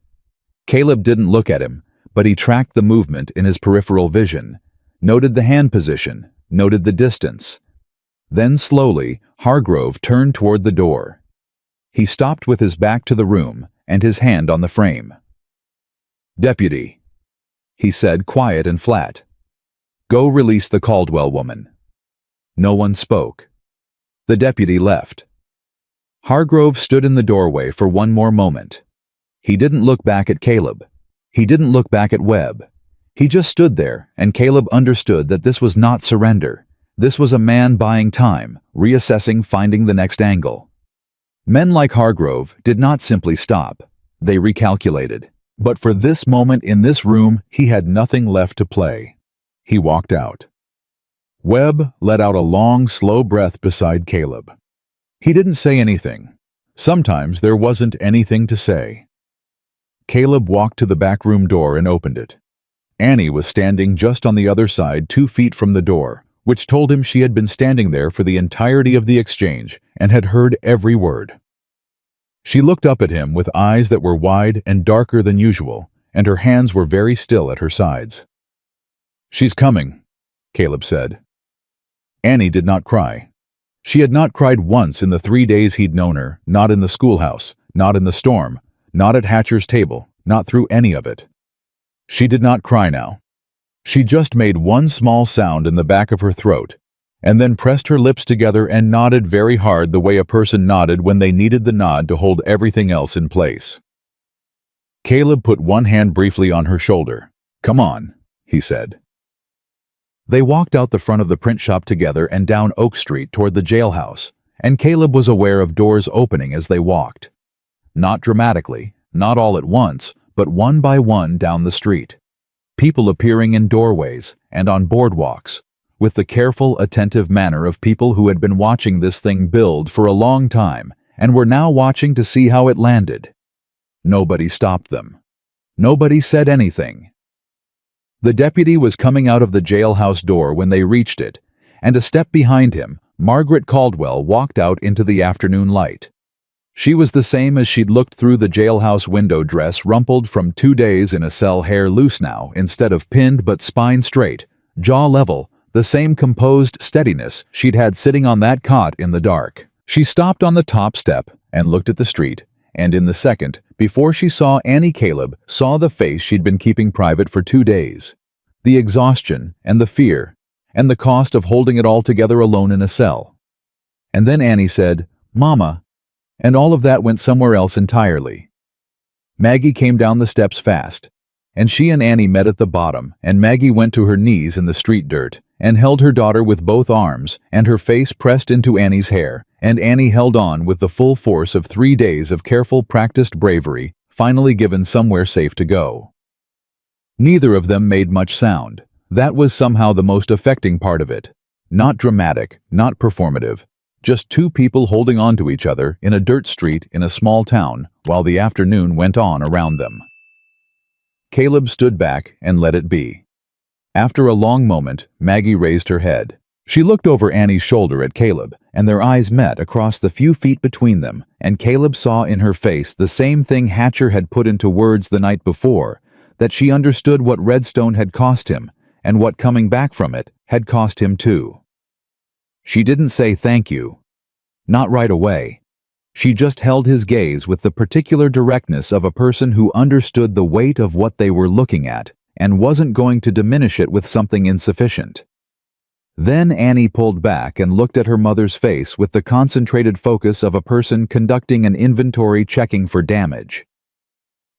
Caleb didn't look at him, but he tracked the movement in his peripheral vision, noted the hand position, noted the distance. Then slowly, Hargrove turned toward the door. He stopped with his back to the room and his hand on the frame. "Deputy," he said, quiet and flat. "Go release the Caldwell woman." No one spoke. The deputy left. Hargrove stood in the doorway for one more moment. He didn't look back at Caleb. He didn't look back at Webb. He just stood there, and Caleb understood that this was not surrender. This was a man buying time, reassessing, finding the next angle. Men like Hargrove did not simply stop. They recalculated. But for this moment in this room, he had nothing left to play. He walked out. Webb let out a long, slow breath beside Caleb. He didn't say anything. Sometimes there wasn't anything to say. Caleb walked to the back room door and opened it. Annie was standing just on the other side, 2 feet from the door, which told him she had been standing there for the entirety of the exchange and had heard every word. She looked up at him with eyes that were wide and darker than usual, and her hands were very still at her sides. "She's coming," Caleb said. Annie did not cry. She had not cried once in the 3 days he'd known her, not in the schoolhouse, not in the storm, not at Hatcher's table, not through any of it. She did not cry now. She just made one small sound in the back of her throat, and then pressed her lips together and nodded very hard the way a person nodded when they needed the nod to hold everything else in place. Caleb put one hand briefly on her shoulder. "Come on," he said. They walked out the front of the print shop together and down Oak Street toward the jailhouse, and Caleb was aware of doors opening as they walked. Not dramatically, not all at once, but one by one down the street. People appearing in doorways and on boardwalks, with the careful, attentive manner of people who had been watching this thing build for a long time and were now watching to see how it landed. Nobody stopped them. Nobody said anything. The deputy was coming out of the jailhouse door when they reached it, and a step behind him, Margaret Caldwell walked out into the afternoon light. She was the same as she'd looked through the jailhouse window, dress rumpled from 2 days in a cell, hair loose now instead of pinned but spine straight, jaw level, the same composed steadiness she'd had sitting on that cot in the dark. She stopped on the top step and looked at the street, and in the second, before she saw Annie, Caleb saw the face she'd been keeping private for 2 days. The exhaustion and the fear and the cost of holding it all together alone in a cell. And then Annie said, "Mama," and all of that went somewhere else entirely. Maggie came down the steps fast, and she and Annie met at the bottom, and Maggie went to her knees in the street dirt and held her daughter with both arms and her face pressed into Annie's hair, and Annie held on with the full force of 3 days of careful, practiced bravery, finally given somewhere safe to go. Neither of them made much sound. That was somehow the most affecting part of it. Not dramatic, not performative. Just two people holding on to each other in a dirt street in a small town while the afternoon went on around them. Caleb stood back and let it be. After a long moment, Maggie raised her head. She looked over Annie's shoulder at Caleb, and their eyes met across the few feet between them, and Caleb saw in her face the same thing Hatcher had put into words the night before, that she understood what Redstone had cost him, and what coming back from it had cost him too. She didn't say thank you. Not right away. She just held his gaze with the particular directness of a person who understood the weight of what they were looking at and wasn't going to diminish it with something insufficient. Then Annie pulled back and looked at her mother's face with the concentrated focus of a person conducting an inventory checking for damage.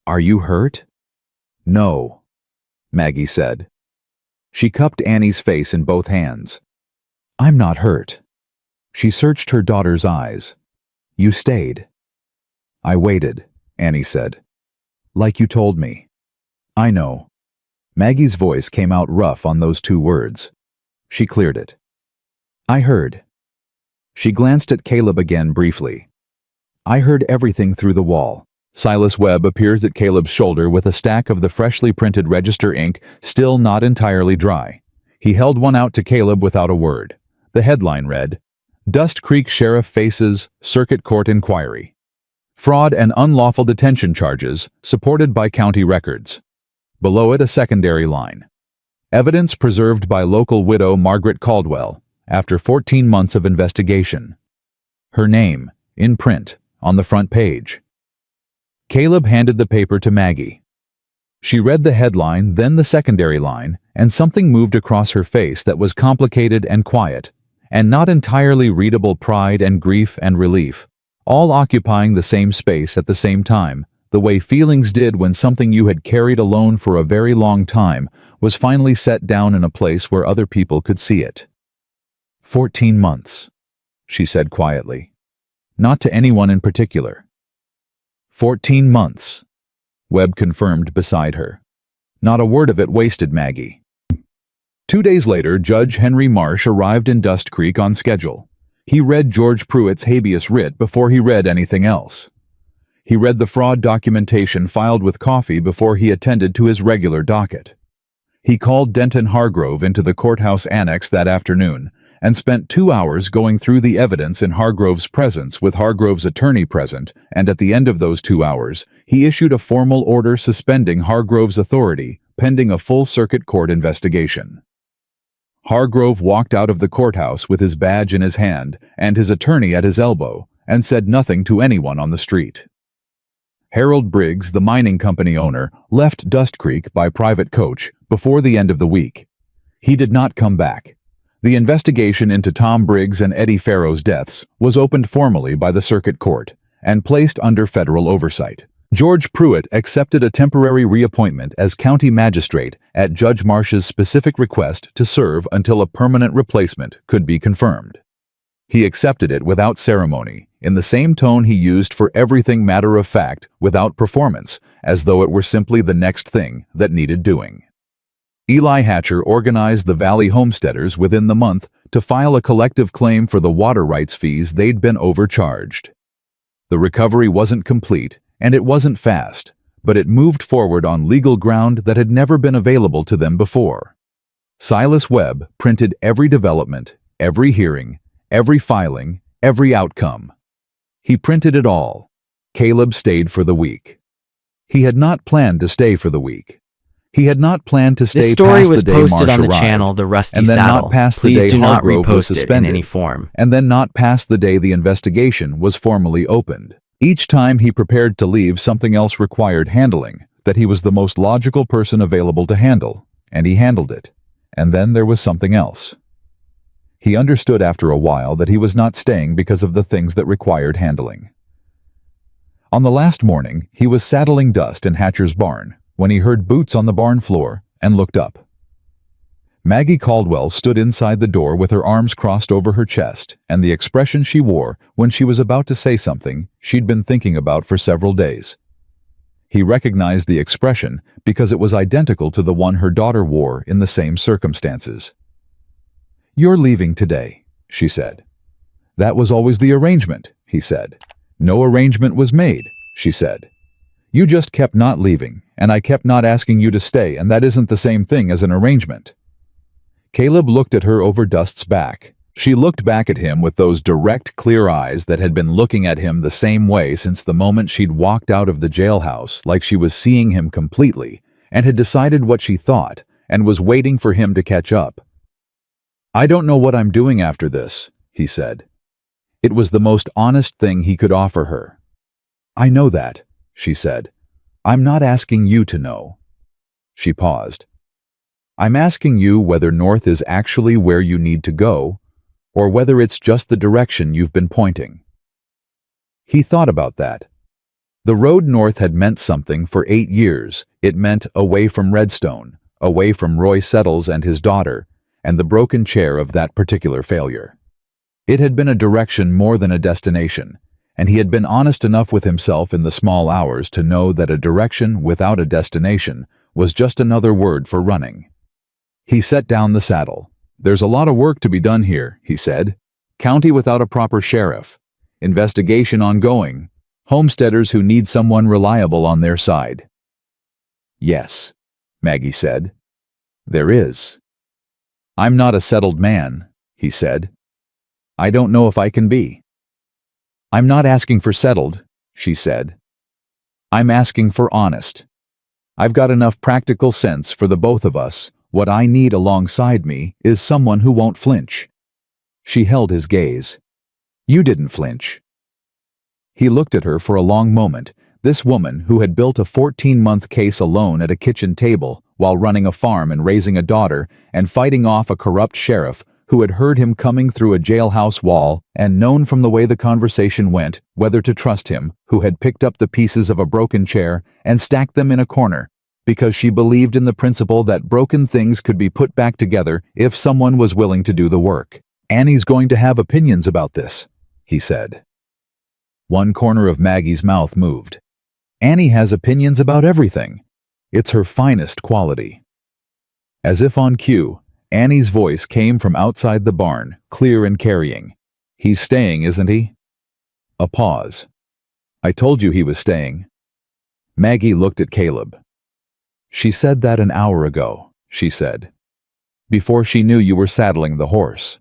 "Are you hurt?" "No," Maggie said. She cupped Annie's face in both hands. "I'm not hurt." She searched her daughter's eyes. "You stayed." "I waited," Annie said. "Like you told me." "I know." Maggie's voice came out rough on those 2 words. She cleared it. "I heard." She glanced at Caleb again briefly. "I heard everything through the wall." Silas Webb appears at Caleb's shoulder with a stack of the freshly printed register ink still not entirely dry. He held one out to Caleb without a word. The headline read, "Dust Creek Sheriff Faces Circuit Court Inquiry. Fraud and Unlawful Detention Charges Supported by County Records." Below it a secondary line. "Evidence preserved by local widow Margaret Caldwell after 14 months of investigation." Her name, in print, on the front page. Caleb handed the paper to Maggie. She read the headline, then the secondary line, and something moved across her face that was complicated and quiet, and not entirely readable. Pride and grief and relief, all occupying the same space at the same time, the way feelings did when something you had carried alone for a very long time was finally set down in a place where other people could see it. 14 months, she said quietly. Not to anyone in particular. 14 months, Webb confirmed beside her. Not a word of it wasted Maggie. 2 days later, Judge Henry Marsh arrived in Dust Creek on schedule. He read George Pruitt's habeas writ before he read anything else. He read the fraud documentation filed with Coffee before he attended to his regular docket. He called Denton Hargrove into the courthouse annex that afternoon and spent 2 hours going through the evidence in Hargrove's presence with Hargrove's attorney present, and at the end of those 2 hours, he issued a formal order suspending Hargrove's authority pending a full circuit court investigation. Hargrove walked out of the courthouse with his badge in his hand and his attorney at his elbow and said nothing to anyone on the street. Harold Briggs, the mining company owner, left Dust Creek by private coach before the end of the week. He did not come back. The investigation into Tom Briggs and Eddie Farrow's deaths was opened formally by the Circuit Court and placed under federal oversight. George Pruitt accepted a temporary reappointment as county magistrate at Judge Marsh's specific request to serve until a permanent replacement could be confirmed. He accepted it without ceremony, in the same tone he used for everything matter-of-fact without performance, as though it were simply the next thing that needed doing. Eli Hatcher organized the Valley homesteaders within the month to file a collective claim for the water rights fees they'd been overcharged. The recovery wasn't complete, and it wasn't fast, but it moved forward on legal ground that had never been available to them before. Silas Webb printed every development, every hearing, every filing, every outcome. He printed it all. Caleb stayed for the week. He had not planned to stay for the week. He had not planned to stay This story past was the day posted Marsh on the arrived, channel The Rusty and then Saddle. not past the Please day do not Hargrove was repost it in suspended, any form. and then not past the day the investigation was formally opened. Each time he prepared to leave, something else required handling, that he was the most logical person available to handle, and he handled it. And then there was something else. He understood after a while that he was not staying because of the things that required handling. On the last morning, he was saddling dust in Hatcher's barn when he heard boots on the barn floor and looked up. Maggie Caldwell stood inside the door with her arms crossed over her chest and the expression she wore when she was about to say something she'd been thinking about for several days. He recognized the expression because it was identical to the one her daughter wore in the same circumstances. "You're leaving today," she said. "That was always the arrangement," he said. "No arrangement was made," she said. "You just kept not leaving, and I kept not asking you to stay, and that isn't the same thing as an arrangement." Caleb looked at her over Dust's back. She looked back at him with those direct, clear eyes that had been looking at him the same way since the moment she'd walked out of the jailhouse, like she was seeing him completely, and had decided what she thought, and was waiting for him to catch up. "I don't know what I'm doing after this," he said. It was the most honest thing he could offer her. "I know that," she said. "I'm not asking you to know." She paused. "I'm asking you whether north is actually where you need to go, or whether it's just the direction you've been pointing." He thought about that. The road north had meant something for 8 years. It meant away from Redstone, away from Roy Settles and his daughter, and the broken chair of that particular failure. It had been a direction more than a destination, and he had been honest enough with himself in the small hours to know that a direction without a destination was just another word for running. He set down the saddle. "There's a lot of work to be done here," he said. "County without a proper sheriff. Investigation ongoing. Homesteaders who need someone reliable on their side." "Yes," Maggie said. "There is." "I'm not a settled man," he said. "I don't know if I can be." "I'm not asking for settled," she said. "I'm asking for honest. I've got enough practical sense for the both of us. What I need alongside me is someone who won't flinch." She held his gaze. "You didn't flinch." He looked at her for a long moment, this woman who had built a 14-month case alone at a kitchen table while running a farm and raising a daughter and fighting off a corrupt sheriff who had heard him coming through a jailhouse wall and known from the way the conversation went whether to trust him, who had picked up the pieces of a broken chair and stacked them in a corner, because she believed in the principle that broken things could be put back together if someone was willing to do the work. "Annie's going to have opinions about this," he said. One corner of Maggie's mouth moved. "Annie has opinions about everything. It's her finest quality." As if on cue, Annie's voice came from outside the barn, clear and carrying. "He's staying, isn't he?" A pause. "I told you he was staying." Maggie looked at Caleb. "She said that an hour ago," she said. "Before she knew you were saddling the horse."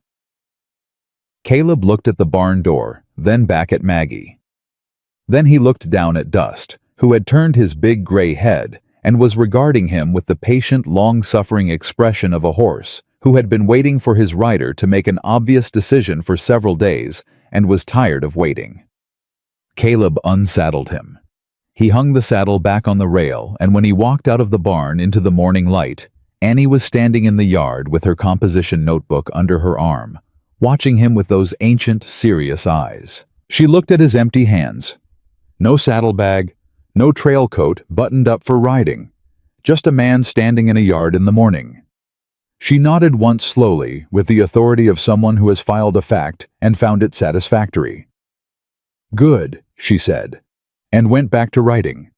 Caleb looked at the barn door, then back at Maggie. Then he looked down at Dust, who had turned his big gray head and was regarding him with the patient, long-suffering expression of a horse who had been waiting for his rider to make an obvious decision for several days and was tired of waiting. Caleb unsaddled him. He hung the saddle back on the rail, and when he walked out of the barn into the morning light, Annie was standing in the yard with her composition notebook under her arm, watching him with those ancient, serious eyes. She looked at his empty hands. No saddlebag, no trail coat buttoned up for riding, just a man standing in a yard in the morning. She nodded once slowly, with the authority of someone who has filed a fact and found it satisfactory. "Good," she said, and went back to writing.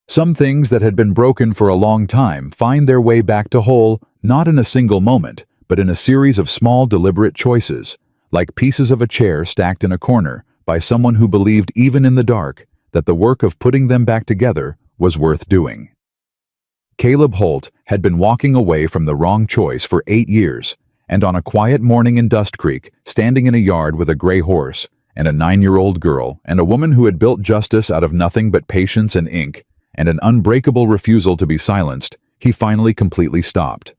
Some things that had been broken for a long time find their way back to whole, not in a single moment, but in a series of small, deliberate choices, like pieces of a chair stacked in a corner by someone who believed even in the dark that the work of putting them back together was worth doing. Caleb Holt had been walking away from the wrong choice for 8 years, and on a quiet morning in Dust Creek, standing in a yard with a gray horse and a 9-year-old girl and a woman who had built justice out of nothing but patience and ink, and an unbreakable refusal to be silenced, he finally completely stopped.